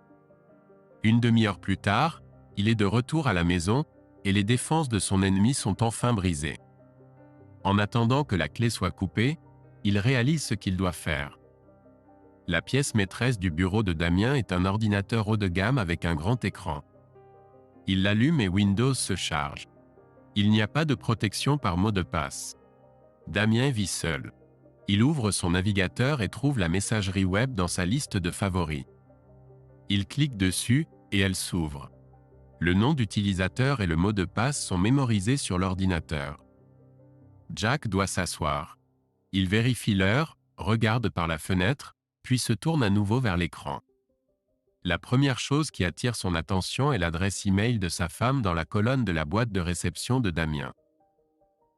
Une demi-heure plus tard, il est de retour à la maison, et les défenses de son ennemi sont enfin brisées. En attendant que la clé soit coupée, il réalise ce qu'il doit faire. La pièce maîtresse du bureau de Damien est un ordinateur haut de gamme avec un grand écran. Il l'allume et Windows se charge. Il n'y a pas de protection par mot de passe. Damien vit seul. Il ouvre son navigateur et trouve la messagerie web dans sa liste de favoris. Il clique dessus, et elle s'ouvre. Le nom d'utilisateur et le mot de passe sont mémorisés sur l'ordinateur. Jack doit s'asseoir. Il vérifie l'heure, regarde par la fenêtre, puis se tourne à nouveau vers l'écran. La première chose qui attire son attention est l'adresse e-mail de sa femme dans la colonne de la boîte de réception de Damien.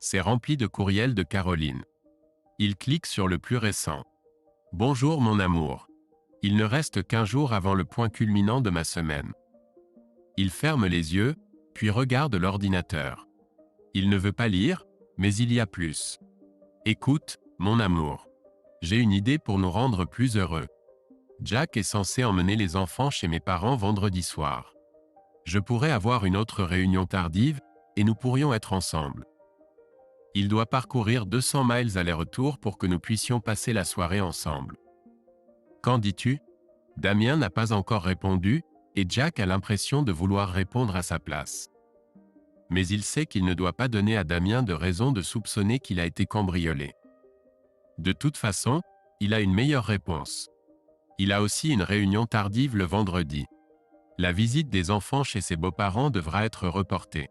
C'est rempli de courriels de Caroline. Il clique sur le plus récent. « Bonjour mon amour. Il ne reste qu'un jour avant le point culminant de ma semaine. » Il ferme les yeux, puis regarde l'ordinateur. Il ne veut pas lire, mais il y a plus. « Écoute, mon amour. J'ai une idée pour nous rendre plus heureux. Jack est censé emmener les enfants chez mes parents vendredi soir. Je pourrais avoir une autre réunion tardive, et nous pourrions être ensemble. Il doit parcourir 200 miles aller-retour pour que nous puissions passer la soirée ensemble. Qu'en dis-tu ? » Damien n'a pas encore répondu, et Jack a l'impression de vouloir répondre à sa place. Mais il sait qu'il ne doit pas donner à Damien de raison de soupçonner qu'il a été cambriolé. De toute façon, il a une meilleure réponse. Il a aussi une réunion tardive le vendredi. La visite des enfants chez ses beaux-parents devra être reportée.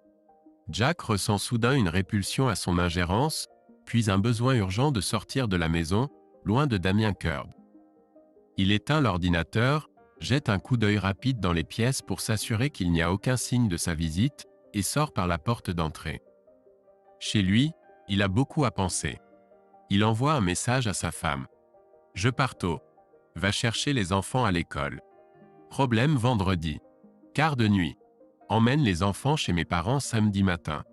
Jack ressent soudain une répulsion à son ingérence, puis un besoin urgent de sortir de la maison, loin de Damien Curd. Il éteint l'ordinateur, jette un coup d'œil rapide dans les pièces pour s'assurer qu'il n'y a aucun signe de sa visite, et sort par la porte d'entrée. Chez lui, il a beaucoup à penser. Il envoie un message à sa femme. « Je pars tôt. Va chercher les enfants à l'école. Problème vendredi. Quart de nuit. Emmène les enfants chez mes parents samedi matin.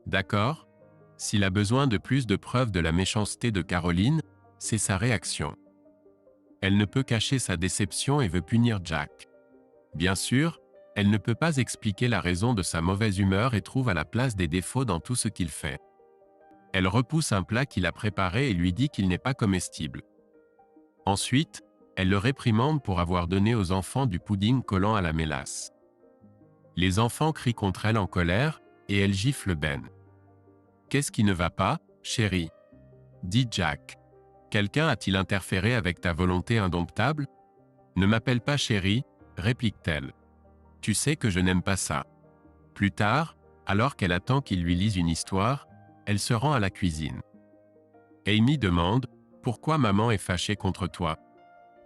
D'accord ? » S'il a besoin de plus de preuves de la méchanceté de Caroline, c'est sa réaction. Elle ne peut cacher sa déception et veut punir Jack. Bien sûr, elle ne peut pas expliquer la raison de sa mauvaise humeur et trouve à la place des défauts dans tout ce qu'il fait. Elle repousse un plat qu'il a préparé et lui dit qu'il n'est pas comestible. Ensuite, elle le réprimande pour avoir donné aux enfants du pudding collant à la mélasse. Les enfants crient contre elle en colère, et elle gifle Ben. « Qu'est-ce qui ne va pas, chérie ?» dit Jack. « Quelqu'un a-t-il interféré avec ta volonté indomptable ? » « Ne m'appelle pas chérie, » réplique-t-elle. « Tu sais que je n'aime pas ça. » Plus tard, alors qu'elle attend qu'il lui lise une histoire, elle se rend à la cuisine. Amy demande « Pourquoi maman est fâchée contre toi ?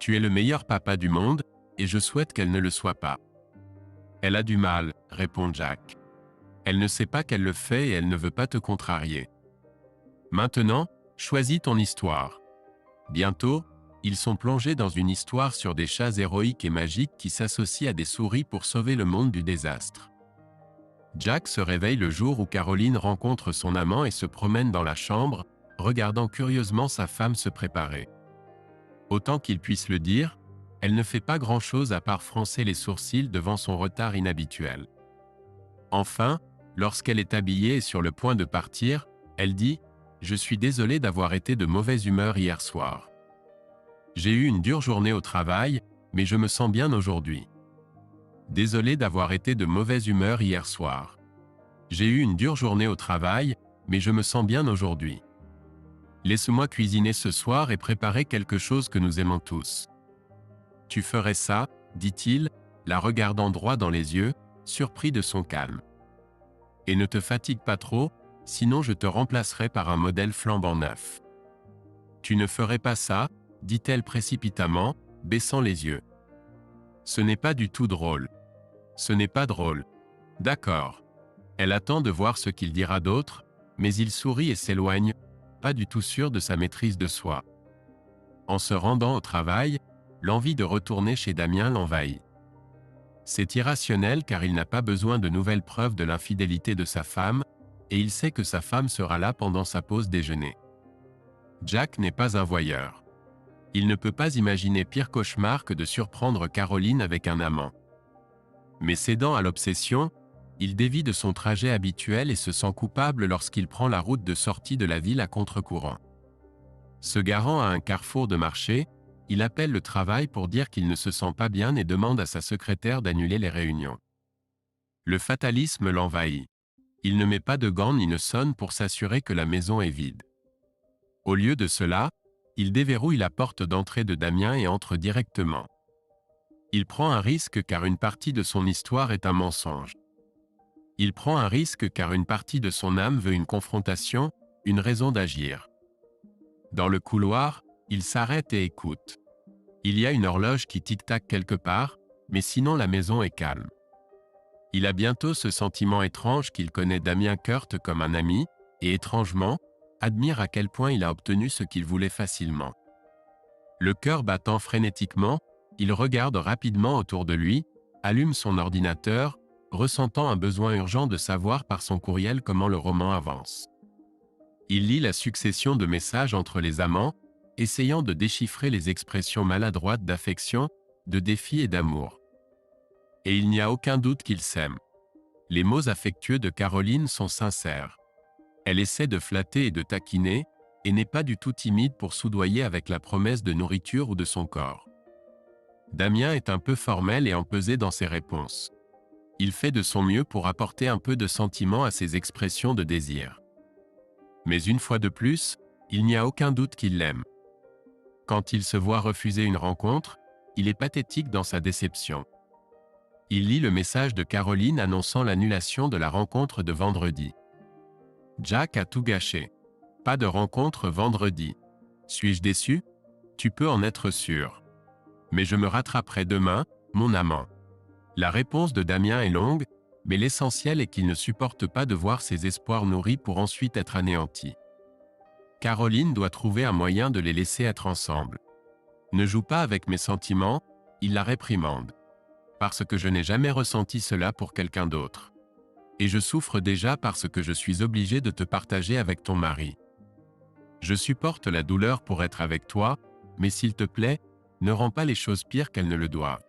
Tu es le meilleur papa du monde, et je souhaite qu'elle ne le soit pas. » « Elle a du mal, » répond Jack. « Elle ne sait pas qu'elle le fait et elle ne veut pas te contrarier. Maintenant, choisis ton histoire. Bientôt, Ils sont plongés dans une histoire sur des chats héroïques et magiques qui s'associent à des souris pour sauver le monde du désastre. Jack se réveille le jour où Caroline rencontre son amant et se promène dans la chambre, regardant curieusement sa femme se préparer. Autant qu'il puisse le dire, elle ne fait pas grand-chose à part froncer les sourcils devant son retard inhabituel. Enfin, lorsqu'elle est habillée et sur le point de partir, elle dit « Je suis désolée d'avoir été de mauvaise humeur hier soir. J'ai eu une dure journée au travail, mais je me sens bien aujourd'hui. Désolée d'avoir été de mauvaise humeur hier soir. J'ai eu une dure journée au travail, mais je me sens bien aujourd'hui. Laisse-moi cuisiner ce soir et préparer quelque chose que nous aimons tous. Tu ferais ça, dit-il, la regardant droit dans les yeux, surpris de son calme. Et ne te fatigue pas trop, sinon je te remplacerai par un modèle flambant neuf. Tu ne ferais pas ça, dit-elle précipitamment, baissant les yeux. Ce n'est pas du tout drôle. Ce n'est pas drôle. D'accord. Elle attend de voir ce qu'il dira d'autre, mais il sourit et s'éloigne, pas du tout sûr de sa maîtrise de soi. En se rendant au travail, l'envie de retourner chez Damien l'envahit. C'est irrationnel car il n'a pas besoin de nouvelles preuves de l'infidélité de sa femme, et il sait que sa femme sera là pendant sa pause déjeuner. Jack n'est pas un voyeur. Il ne peut pas imaginer pire cauchemar que de surprendre Caroline avec un amant. Mais cédant à l'obsession, il dévie de son trajet habituel et se sent coupable lorsqu'il prend la route de sortie de la ville à contre-courant. Se garant à un carrefour de marché, il appelle le travail pour dire qu'il ne se sent pas bien et demande à sa secrétaire d'annuler les réunions. Le fatalisme l'envahit. Il ne met pas de gants ni ne sonne pour s'assurer que la maison est vide. Au lieu de cela, il déverrouille la porte d'entrée de Damien et entre directement. Il prend un risque car une partie de son histoire est un mensonge. Il prend un risque car une partie de son âme veut une confrontation, une raison d'agir. Dans le couloir, il s'arrête et écoute. Il y a une horloge qui tic-tac quelque part, mais sinon la maison est calme. Il a bientôt ce sentiment étrange qu'il connaît Damien Kurt comme un ami, et étrangement, admire à quel point il a obtenu ce qu'il voulait facilement. Le cœur battant frénétiquement, il regarde rapidement autour de lui, allume son ordinateur, ressentant un besoin urgent de savoir par son courriel comment le roman avance. Il lit la succession de messages entre les amants, essayant de déchiffrer les expressions maladroites d'affection, de défi et d'amour. Et il n'y a aucun doute qu'ils s'aiment. Les mots affectueux de Caroline sont sincères. Elle essaie de flatter et de taquiner, et n'est pas du tout timide pour soudoyer avec la promesse de nourriture ou de son corps. Damien est un peu formel et empesé dans ses réponses. Il fait de son mieux pour apporter un peu de sentiment à ses expressions de désir. Mais une fois de plus, il n'y a aucun doute qu'il l'aime. Quand il se voit refuser une rencontre, il est pathétique dans sa déception. Il lit le message de Caroline annonçant l'annulation de la rencontre de vendredi. Jack a tout gâché. Pas de rencontre vendredi. Suis-je déçu? Tu peux en être sûr. Mais je me rattraperai demain, mon amant. La réponse de Damien est longue, mais l'essentiel est qu'il ne supporte pas de voir ses espoirs nourris pour ensuite être anéantis. Caroline doit trouver un moyen de les laisser être ensemble. Ne joue pas avec mes sentiments, il la réprimande. Parce que je n'ai jamais ressenti cela pour quelqu'un d'autre. Et je souffre déjà parce que je suis obligé de te partager avec ton mari. Je supporte la douleur pour être avec toi, mais s'il te plaît, ne rends pas les choses pires qu'elles ne le doivent.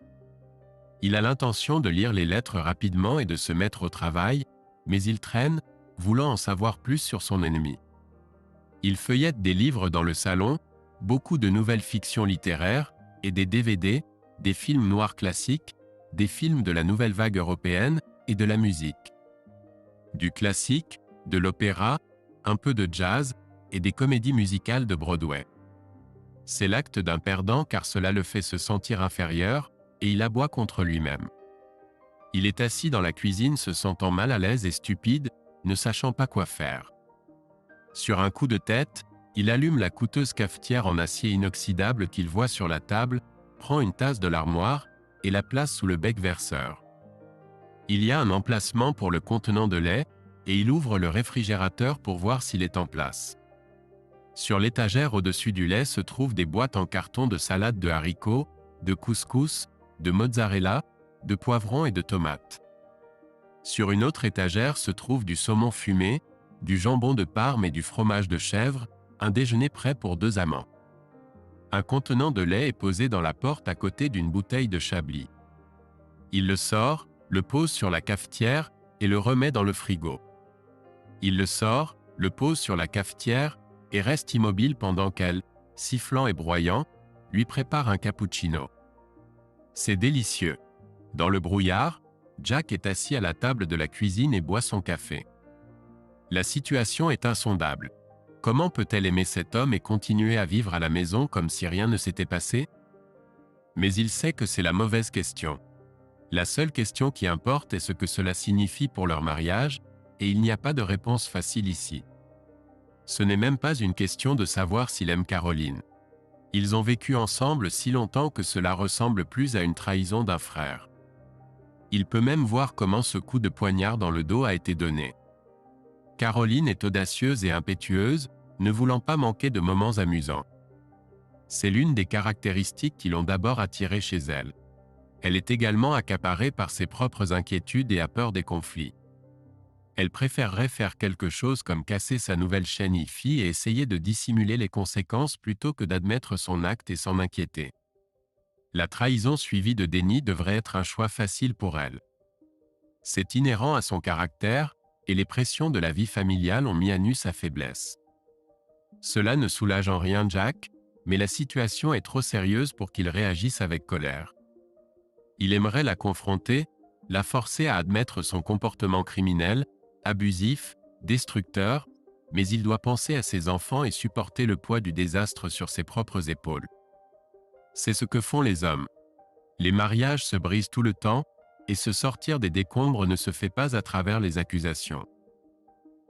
Il a l'intention de lire les lettres rapidement et de se mettre au travail, mais il traîne, voulant en savoir plus sur son ennemi. Il feuillette des livres dans le salon, beaucoup de nouvelles fictions littéraires, et des DVD, des films noirs classiques, des films de la nouvelle vague européenne et de la musique. Du classique, de l'opéra, un peu de jazz, et des comédies musicales de Broadway. C'est l'acte d'un perdant car cela le fait se sentir inférieur, et il aboie contre lui-même. Il est assis dans la cuisine se sentant mal à l'aise et stupide, ne sachant pas quoi faire. Sur un coup de tête, il allume la coûteuse cafetière en acier inoxydable qu'il voit sur la table, prend une tasse de l'armoire, et la place sous le bec verseur. Il y a un emplacement pour le contenant de lait, et il ouvre le réfrigérateur pour voir s'il est en place. Sur l'étagère au-dessus du lait se trouvent des boîtes en carton de salade de haricots, de couscous, de mozzarella, de poivrons et de tomates. Sur une autre étagère se trouve du saumon fumé, du jambon de Parme et du fromage de chèvre, un déjeuner prêt pour 2 amants. Un contenant de lait est posé dans la porte à côté d'une bouteille de Chablis. Il le sort, le pose sur la cafetière et le remet dans le frigo. Il le sort, le pose sur la cafetière et reste immobile pendant qu'elle, sifflant et broyant, lui prépare un cappuccino. C'est délicieux. Dans le brouillard, Jack est assis à la table de la cuisine et boit son café. La situation est insondable. Comment peut-elle aimer cet homme et continuer à vivre à la maison comme si rien ne s'était passé? Mais il sait que c'est la mauvaise question. La seule question qui importe est ce que cela signifie pour leur mariage, et il n'y a pas de réponse facile ici. Ce n'est même pas une question de savoir s'il aime Caroline. Ils ont vécu ensemble si longtemps que cela ressemble plus à une trahison d'un frère. Il peut même voir comment ce coup de poignard dans le dos a été donné. Caroline est audacieuse et impétueuse, ne voulant pas manquer de moments amusants. C'est l'une des caractéristiques qui l'ont d'abord attirée chez elle. Elle est également accaparée par ses propres inquiétudes et a peur des conflits. Elle préférerait faire quelque chose comme casser sa nouvelle chaîne Hi-Fi et essayer de dissimuler les conséquences plutôt que d'admettre son acte et s'en inquiéter. La trahison suivie de déni devrait être un choix facile pour elle. C'est inhérent à son caractère, et les pressions de la vie familiale ont mis à nu sa faiblesse. Cela ne soulage en rien Jack, mais la situation est trop sérieuse pour qu'il réagisse avec colère. Il aimerait la confronter, la forcer à admettre son comportement criminel, abusif, destructeur, mais il doit penser à ses enfants et supporter le poids du désastre sur ses propres épaules. C'est ce que font les hommes. Les mariages se brisent tout le temps, et se sortir des décombres ne se fait pas à travers les accusations.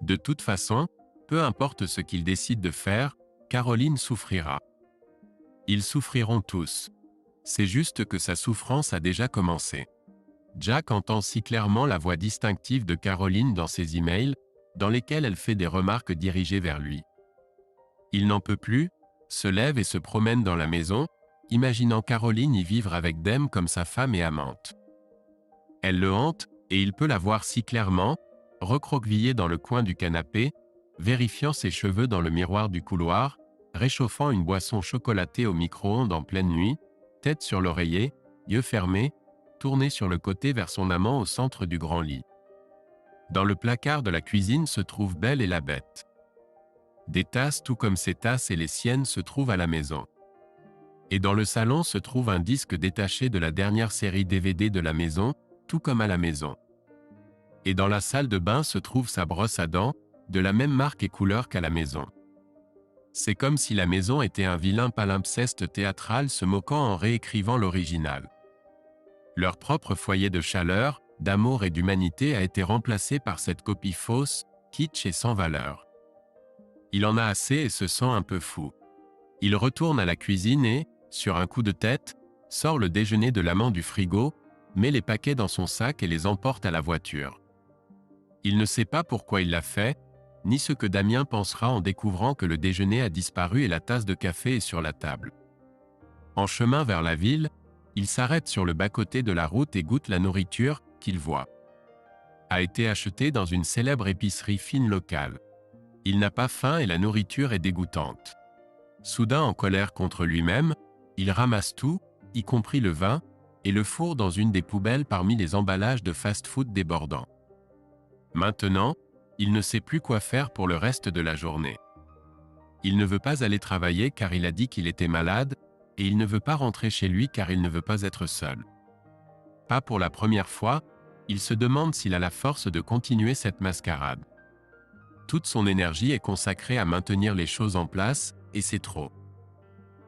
De toute façon, peu importe ce qu'ils décident de faire, Caroline souffrira. Ils souffriront tous. C'est juste que sa souffrance a déjà commencé. Jack entend si clairement la voix distinctive de Caroline dans ses emails, dans lesquels elle fait des remarques dirigées vers lui. Il n'en peut plus, se lève et se promène dans la maison, imaginant Caroline y vivre avec Dem comme sa femme et amante. Elle le hante, et il peut la voir si clairement, recroquevillée dans le coin du canapé, vérifiant ses cheveux dans le miroir du couloir, réchauffant une boisson chocolatée au micro-ondes en pleine nuit, tête sur l'oreiller, yeux fermés, tournée sur le côté vers son amant au centre du grand lit. Dans le placard de la cuisine se trouvent Belle et la Bête. Des tasses tout comme ses tasses et les siennes se trouvent à la maison. Et dans le salon se trouve un disque détaché de la dernière série DVD de la maison, tout comme à la maison. Et dans la salle de bain se trouve sa brosse à dents, de la même marque et couleur qu'à la maison. C'est comme si la maison était un vilain palimpseste théâtral se moquant en réécrivant l'original. Leur propre foyer de chaleur, d'amour et d'humanité a été remplacé par cette copie fausse, kitsch et sans valeur. Il en a assez et se sent un peu fou. Il retourne à la cuisine et, sur un coup de tête, sort le déjeuner de l'amant du frigo, met les paquets dans son sac et les emporte à la voiture. Il ne sait pas pourquoi il l'a fait, ni ce que Damien pensera en découvrant que le déjeuner a disparu et la tasse de café est sur la table. En chemin vers la ville, il s'arrête sur le bas-côté de la route et goûte la nourriture qu'il voit. A été achetée dans une célèbre épicerie fine locale. Il n'a pas faim et la nourriture est dégoûtante. Soudain en colère contre lui-même, il ramasse tout, y compris le vin, et le fourre dans une des poubelles parmi les emballages de fast-food débordants. Maintenant, il ne sait plus quoi faire pour le reste de la journée. Il ne veut pas aller travailler car il a dit qu'il était malade, et il ne veut pas rentrer chez lui car il ne veut pas être seul. Pas pour la première fois, il se demande s'il a la force de continuer cette mascarade. Toute son énergie est consacrée à maintenir les choses en place, et c'est trop.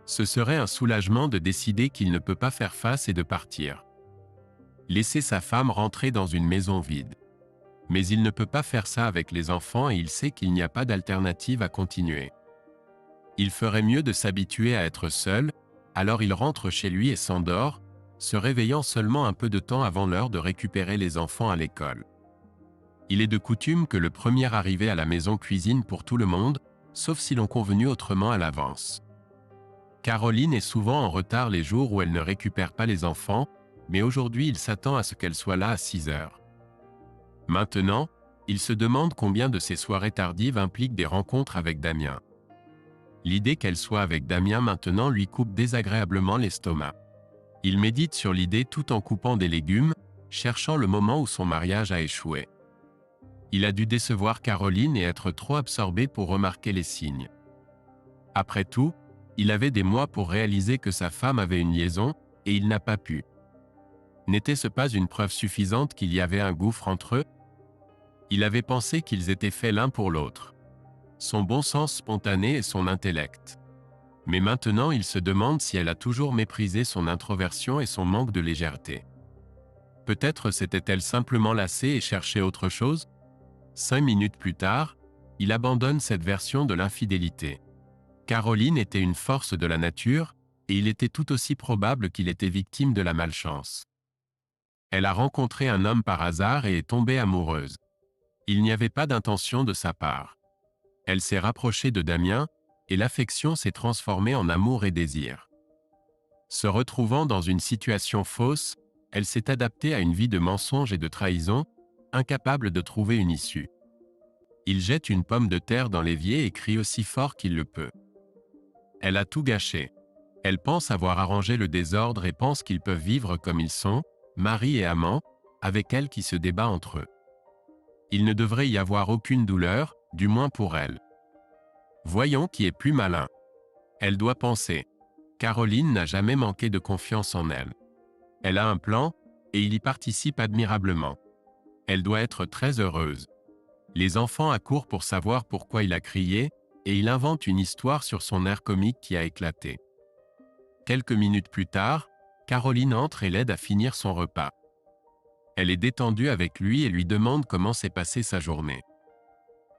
Ce serait un soulagement de décider qu'il ne peut pas faire face et de partir. Laisser sa femme rentrer dans une maison vide. Mais il ne peut pas faire ça avec les enfants et il sait qu'il n'y a pas d'alternative à continuer. Il ferait mieux de s'habituer à être seul, alors il rentre chez lui et s'endort, se réveillant seulement un peu de temps avant l'heure de récupérer les enfants à l'école. Il est de coutume que le premier arrivé à la maison cuisine pour tout le monde, sauf si l'on convenu autrement à l'avance. Caroline est souvent en retard les jours où elle ne récupère pas les enfants, mais aujourd'hui il s'attend à ce qu'elle soit là à 6 heures. Maintenant, il se demande combien de ces soirées tardives impliquent des rencontres avec Damien. L'idée qu'elle soit avec Damien maintenant lui coupe désagréablement l'estomac. Il médite sur l'idée tout en coupant des légumes, cherchant le moment où son mariage a échoué. Il a dû décevoir Caroline et être trop absorbé pour remarquer les signes. Après tout, il avait des mois pour réaliser que sa femme avait une liaison, et il n'a pas pu. N'était-ce pas une preuve suffisante qu'il y avait un gouffre entre eux? Il avait pensé qu'ils étaient faits l'un pour l'autre. Son bon sens spontané et son intellect. Mais maintenant il se demande si elle a toujours méprisé son introversion et son manque de légèreté. Peut-être s'était-elle simplement lassée et cherchait autre chose? 5 minutes plus tard, il abandonne cette version de l'infidélité. Caroline était une force de la nature, et il était tout aussi probable qu'il était victime de la malchance. Elle a rencontré un homme par hasard et est tombée amoureuse. Il n'y avait pas d'intention de sa part. Elle s'est rapprochée de Damien, et l'affection s'est transformée en amour et désir. Se retrouvant dans une situation fausse, elle s'est adaptée à une vie de mensonges et de trahison, incapable de trouver une issue. Il jette une pomme de terre dans l'évier et crie aussi fort qu'il le peut. Elle a tout gâché. Elle pense avoir arrangé le désordre et pense qu'ils peuvent vivre comme ils sont, mari et amant, avec elle qui se débat entre eux. Il ne devrait y avoir aucune douleur, du moins pour elle. Voyons qui est plus malin. Elle doit penser. Caroline n'a jamais manqué de confiance en elle. Elle a un plan, et il y participe admirablement. Elle doit être très heureuse. Les enfants accourent pour savoir pourquoi il a crié, et il invente une histoire sur son air comique qui a éclaté. Quelques minutes plus tard, Caroline entre et l'aide à finir son repas. Elle est détendue avec lui et lui demande comment s'est passée sa journée.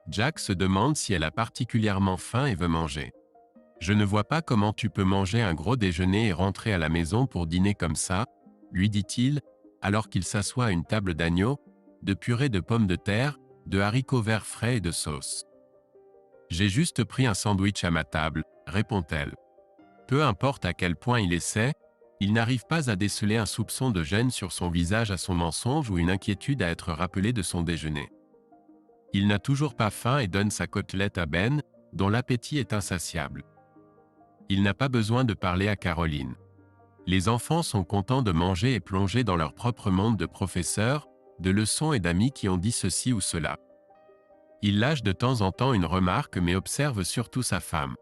Jack se demande si elle a particulièrement faim et veut manger. « Je ne vois pas comment tu peux manger un gros déjeuner et rentrer à la maison pour dîner comme ça, » lui dit-il, alors qu'il s'assoit à une table d'agneau, de purée de pommes de terre, de haricots verts frais et de sauce. « J'ai juste pris un sandwich à ma table, » répond-elle. Peu importe à quel point il essaie, il n'arrive pas à déceler un soupçon de gêne sur son visage à son mensonge ou une inquiétude à être rappelé de son déjeuner. Il n'a toujours pas faim et donne sa côtelette à Ben, dont l'appétit est insatiable. Il n'a pas besoin de parler à Caroline. Les enfants sont contents de manger et plongés dans leur propre monde de professeurs, de leçons et d'amis qui ont dit ceci ou cela. Il lâche de temps en temps une remarque mais observe surtout sa femme.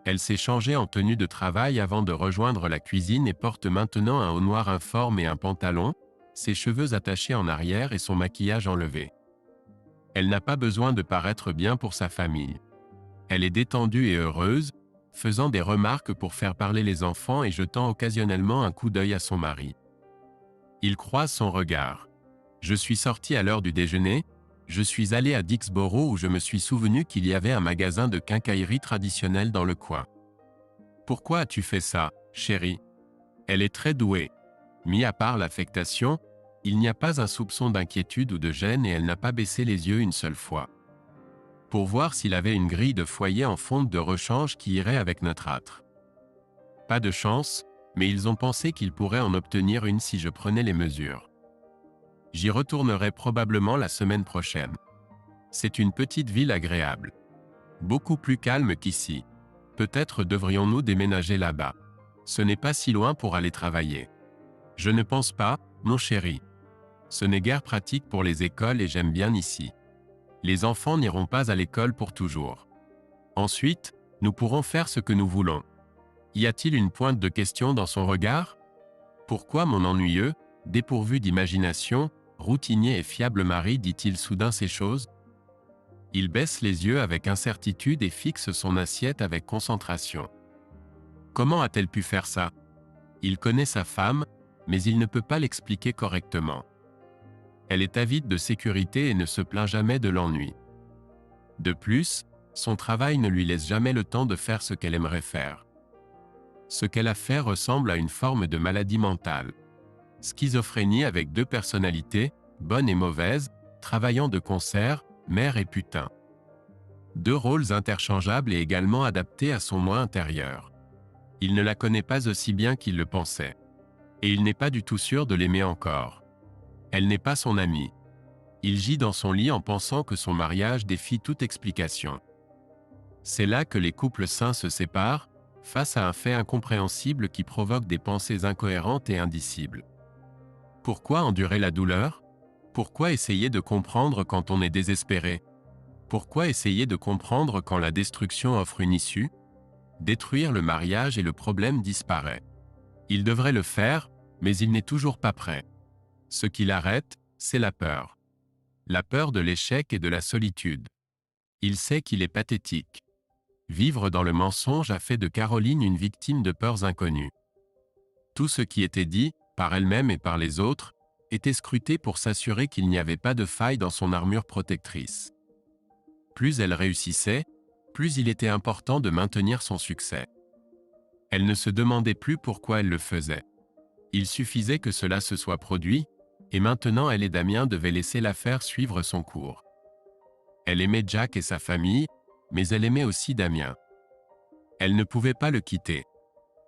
Elle s'est changée en tenue de travail avant de rejoindre la cuisine et porte maintenant un haut noir informe et un pantalon, ses cheveux attachés en arrière et son maquillage enlevé. Elle n'a pas besoin de paraître bien pour sa famille. Elle est détendue et heureuse, faisant des remarques pour faire parler les enfants et jetant occasionnellement un coup d'œil à son mari. Il croise son regard. « Je suis sorti à l'heure du déjeuner, je suis allé à Dixboro où je me suis souvenu qu'il y avait un magasin de quincaillerie traditionnelle dans le coin. Pourquoi as-tu fait ça, chérie? Elle est très douée. Mis à part l'affectation, il n'y a pas un soupçon d'inquiétude ou de gêne et elle n'a pas baissé les yeux une seule fois. Pour voir s'il avait une grille de foyer en fonte de rechange qui irait avec notre âtre. Pas de chance, mais ils ont pensé qu'ils pourraient en obtenir une si je prenais les mesures. J'y retournerai probablement la semaine prochaine. C'est une petite ville agréable. Beaucoup plus calme qu'ici. Peut-être devrions-nous déménager là-bas. Ce n'est pas si loin pour aller travailler. Je ne pense pas, mon chéri. Ce n'est guère pratique pour les écoles et j'aime bien ici. Les enfants n'iront pas à l'école pour toujours. Ensuite, nous pourrons faire ce que nous voulons. Y a-t-il une pointe de question dans son regard? Pourquoi mon ennuyeux, dépourvu d'imagination, routinier et fiable mari dit-il soudain ces choses? Il baisse les yeux avec incertitude et fixe son assiette avec concentration. Comment a-t-elle pu faire ça? Il connaît sa femme, mais il ne peut pas l'expliquer correctement. Elle est avide de sécurité et ne se plaint jamais de l'ennui. De plus, son travail ne lui laisse jamais le temps de faire ce qu'elle aimerait faire. Ce qu'elle a fait ressemble à une forme de maladie mentale. Schizophrénie avec deux personnalités, bonne et mauvaise, travaillant de concert, mère et putain. Deux rôles interchangeables et également adaptés à son moi intérieur. Il ne la connaît pas aussi bien qu'il le pensait. Et il n'est pas du tout sûr de l'aimer encore. Elle n'est pas son amie. Il gît dans son lit en pensant que son mariage défie toute explication. C'est là que les couples sains se séparent, face à un fait incompréhensible qui provoque des pensées incohérentes et indicibles. Pourquoi endurer la douleur? Pourquoi essayer de comprendre quand on est désespéré? Pourquoi essayer de comprendre quand la destruction offre une issue? Détruire le mariage et le problème disparaît. Il devrait le faire, mais il n'est toujours pas prêt. Ce qui l'arrête, c'est la peur. La peur de l'échec et de la solitude. Il sait qu'il est pathétique. Vivre dans le mensonge a fait de Caroline une victime de peurs inconnues. Tout ce qui était dit, par elle-même et par les autres, était scruté pour s'assurer qu'il n'y avait pas de faille dans son armure protectrice. Plus elle réussissait, plus il était important de maintenir son succès. Elle ne se demandait plus pourquoi elle le faisait. Il suffisait que cela se soit produit, et maintenant elle et Damien devaient laisser l'affaire suivre son cours. Elle aimait Jack et sa famille, mais elle aimait aussi Damien. Elle ne pouvait pas le quitter.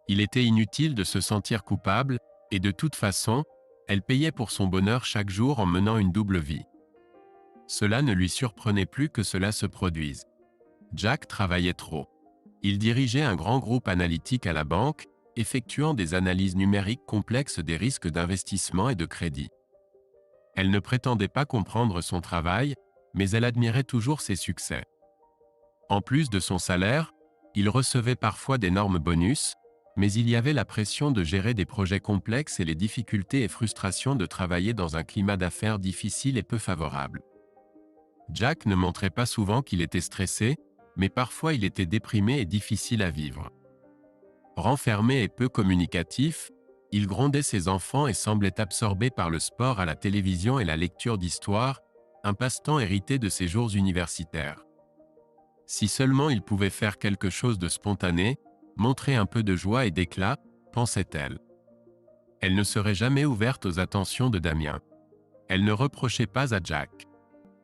Il était inutile de se sentir coupable, et de toute façon, elle payait pour son bonheur chaque jour en menant une double vie. Cela ne lui surprenait plus que cela se produise. Jack travaillait trop. Il dirigeait un grand groupe analytique à la banque, effectuant des analyses numériques complexes des risques d'investissement et de crédit. Elle ne prétendait pas comprendre son travail, mais elle admirait toujours ses succès. En plus de son salaire, il recevait parfois d'énormes bonus, mais il y avait la pression de gérer des projets complexes et les difficultés et frustrations de travailler dans un climat d'affaires difficile et peu favorable. Jack ne montrait pas souvent qu'il était stressé, mais parfois il était déprimé et difficile à vivre. Renfermé et peu communicatif, il grondait ses enfants et semblait absorbé par le sport à la télévision et la lecture d'histoire, un passe-temps hérité de ses jours universitaires. Si seulement il pouvait faire quelque chose de spontané, montrer un peu de joie et d'éclat, pensait-elle. Elle ne serait jamais ouverte aux attentions de Damien. Elle ne reprochait pas à Jack.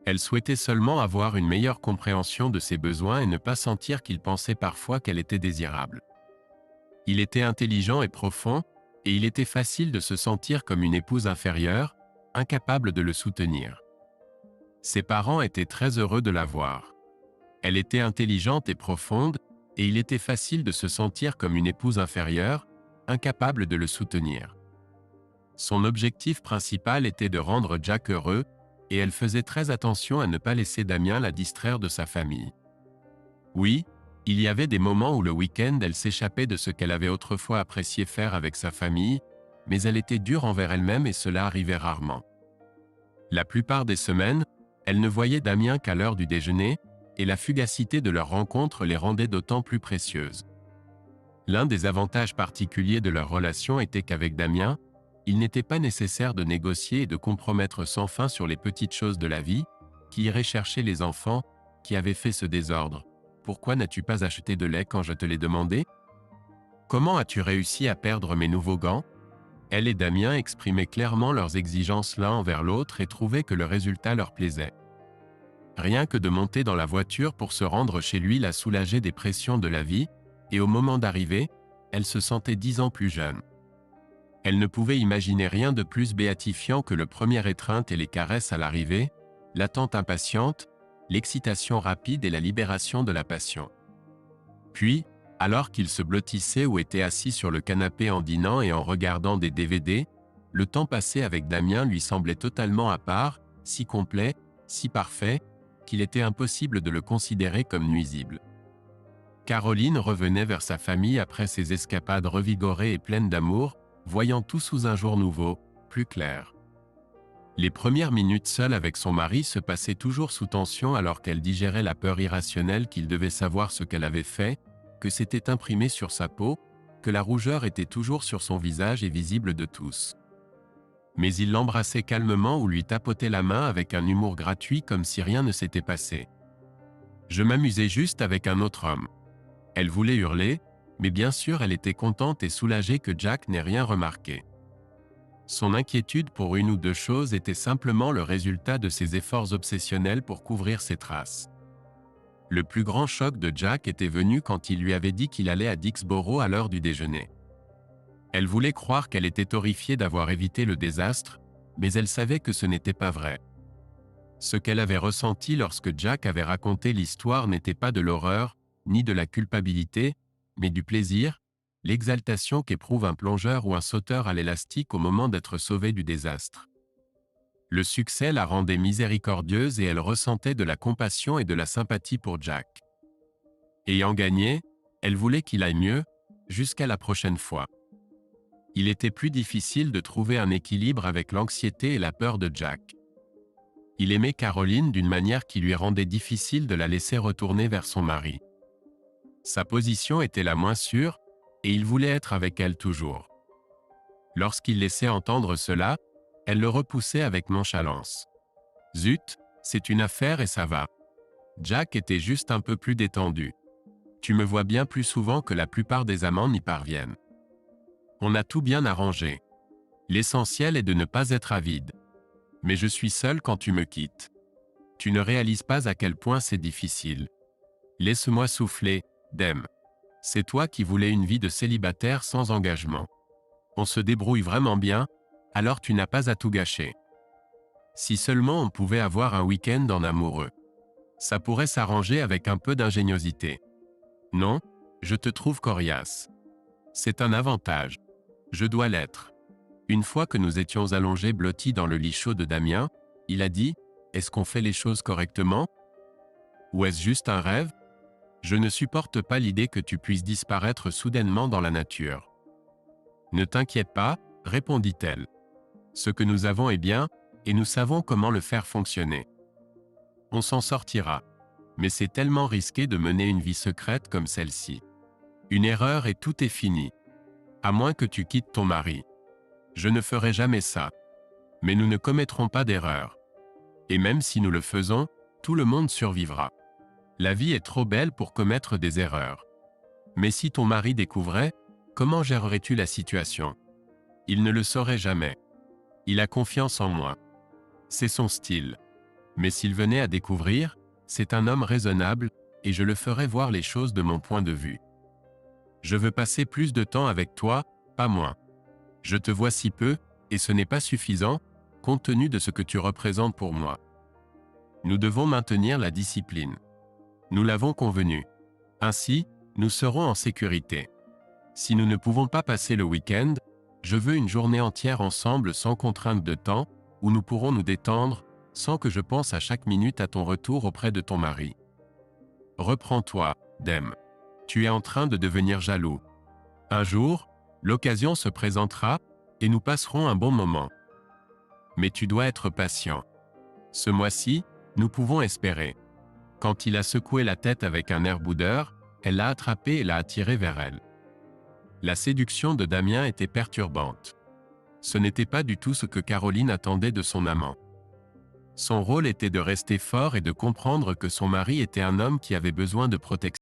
Elle souhaitait seulement avoir une meilleure compréhension de ses besoins et ne pas sentir qu'il pensait parfois qu'elle était désirable. Il était intelligent et profond, et il était facile de se sentir comme une épouse inférieure, incapable de le soutenir. Ses parents étaient très heureux de la voir. Elle était intelligente et profonde, et il était facile de se sentir comme une épouse inférieure, incapable de le soutenir. Son objectif principal était de rendre Jack heureux, et elle faisait très attention à ne pas laisser Damien la distraire de sa famille. Oui, il y avait des moments où le week-end elle s'échappait de ce qu'elle avait autrefois apprécié faire avec sa famille, mais elle était dure envers elle-même et cela arrivait rarement. La plupart des semaines, elle ne voyait Damien qu'à l'heure du déjeuner, et la fugacité de leur rencontre les rendait d'autant plus précieuses. L'un des avantages particuliers de leur relation était qu'avec Damien, il n'était pas nécessaire de négocier et de compromettre sans fin sur les petites choses de la vie, qui iraient chercher les enfants, qui avaient fait ce désordre. Pourquoi n'as-tu pas acheté de lait quand je te l'ai demandé? Comment as-tu réussi à perdre mes nouveaux gants? Elle et Damien exprimaient clairement leurs exigences l'un envers l'autre et trouvaient que le résultat leur plaisait. Rien que de monter dans la voiture pour se rendre chez lui la soulageait des pressions de la vie, et au moment d'arriver, elle se sentait 10 ans plus jeune. Elle ne pouvait imaginer rien de plus béatifiant que le premier étreinte et les caresses à l'arrivée, l'attente impatiente, l'excitation rapide et la libération de la passion. Puis, alors qu'il se blottissait ou était assis sur le canapé en dînant et en regardant des DVD, le temps passé avec Damien lui semblait totalement à part, si complet, si parfait, qu'il était impossible de le considérer comme nuisible. Caroline revenait vers sa famille après ses escapades revigorées et pleines d'amour, voyant tout sous un jour nouveau, plus clair. Les premières minutes seules avec son mari se passaient toujours sous tension alors qu'elle digérait la peur irrationnelle qu'il devait savoir ce qu'elle avait fait, que c'était imprimé sur sa peau, que la rougeur était toujours sur son visage et visible de tous. Mais il l'embrassait calmement ou lui tapotait la main avec un humour gratuit comme si rien ne s'était passé. Je m'amusais juste avec un autre homme. Elle voulait hurler, mais bien sûr elle était contente et soulagée que Jack n'ait rien remarqué. Son inquiétude pour une ou deux choses était simplement le résultat de ses efforts obsessionnels pour couvrir ses traces. Le plus grand choc de Jack était venu quand il lui avait dit qu'il allait à Dixboro à l'heure du déjeuner. Elle voulait croire qu'elle était horrifiée d'avoir évité le désastre, mais elle savait que ce n'était pas vrai. Ce qu'elle avait ressenti lorsque Jack avait raconté l'histoire n'était pas de l'horreur, ni de la culpabilité, mais du plaisir, l'exaltation qu'éprouve un plongeur ou un sauteur à l'élastique au moment d'être sauvé du désastre. Le succès la rendait miséricordieuse et elle ressentait de la compassion et de la sympathie pour Jack. Ayant gagné, elle voulait qu'il aille mieux, jusqu'à la prochaine fois. Il était plus difficile de trouver un équilibre avec l'anxiété et la peur de Jack. Il aimait Caroline d'une manière qui lui rendait difficile de la laisser retourner vers son mari. Sa position était la moins sûre, et il voulait être avec elle toujours. Lorsqu'il laissait entendre cela, elle le repoussait avec nonchalance. « Zut, c'est une affaire et ça va. » Jack était juste un peu plus détendu. « Tu me vois bien plus souvent que la plupart des amants n'y parviennent. On a tout bien arrangé. L'essentiel est de ne pas être avide. Mais je suis seul quand tu me quittes. Tu ne réalises pas à quel point c'est difficile. Laisse-moi souffler, Dem. C'est toi qui voulais une vie de célibataire sans engagement. On se débrouille vraiment bien, alors tu n'as pas à tout gâcher. Si seulement on pouvait avoir un week-end en amoureux. Ça pourrait s'arranger avec un peu d'ingéniosité. Non, je te trouve coriace. C'est un avantage. Je dois l'être. Une fois que nous étions allongés blottis dans le lit chaud de Damien, il a dit « Est-ce qu'on fait les choses correctement ? Ou est-ce juste un rêve ? Je ne supporte pas l'idée que tu puisses disparaître soudainement dans la nature. » « Ne t'inquiète pas, répondit-elle. Ce que nous avons est bien, et nous savons comment le faire fonctionner. On s'en sortira. Mais c'est tellement risqué de mener une vie secrète comme celle-ci. Une erreur et tout est fini. À moins que tu quittes ton mari. Je ne ferai jamais ça. Mais nous ne commettrons pas d'erreur. Et même si nous le faisons, tout le monde survivra. La vie est trop belle pour commettre des erreurs. Mais si ton mari découvrait, comment gérerais-tu la situation ? Il ne le saurait jamais. Il a confiance en moi. C'est son style. Mais s'il venait à découvrir, c'est un homme raisonnable, et je le ferais voir les choses de mon point de vue. Je veux passer plus de temps avec toi, pas moins. Je te vois si peu, et ce n'est pas suffisant, compte tenu de ce que tu représentes pour moi. Nous devons maintenir la discipline. Nous l'avons convenu. Ainsi, nous serons en sécurité. Si nous ne pouvons pas passer le week-end, je veux une journée entière ensemble sans contrainte de temps, où nous pourrons nous détendre, sans que je pense à chaque minute à ton retour auprès de ton mari. Reprends-toi, Dem. Tu es en train de devenir jaloux. Un jour, l'occasion se présentera, et nous passerons un bon moment. Mais tu dois être patient. Ce mois-ci, nous pouvons espérer. Quand il a secoué la tête avec un air boudeur, elle l'a attrapé et l'a attiré vers elle. La séduction de Damien était perturbante. Ce n'était pas du tout ce que Caroline attendait de son amant. Son rôle était de rester fort et de comprendre que son mari était un homme qui avait besoin de protection.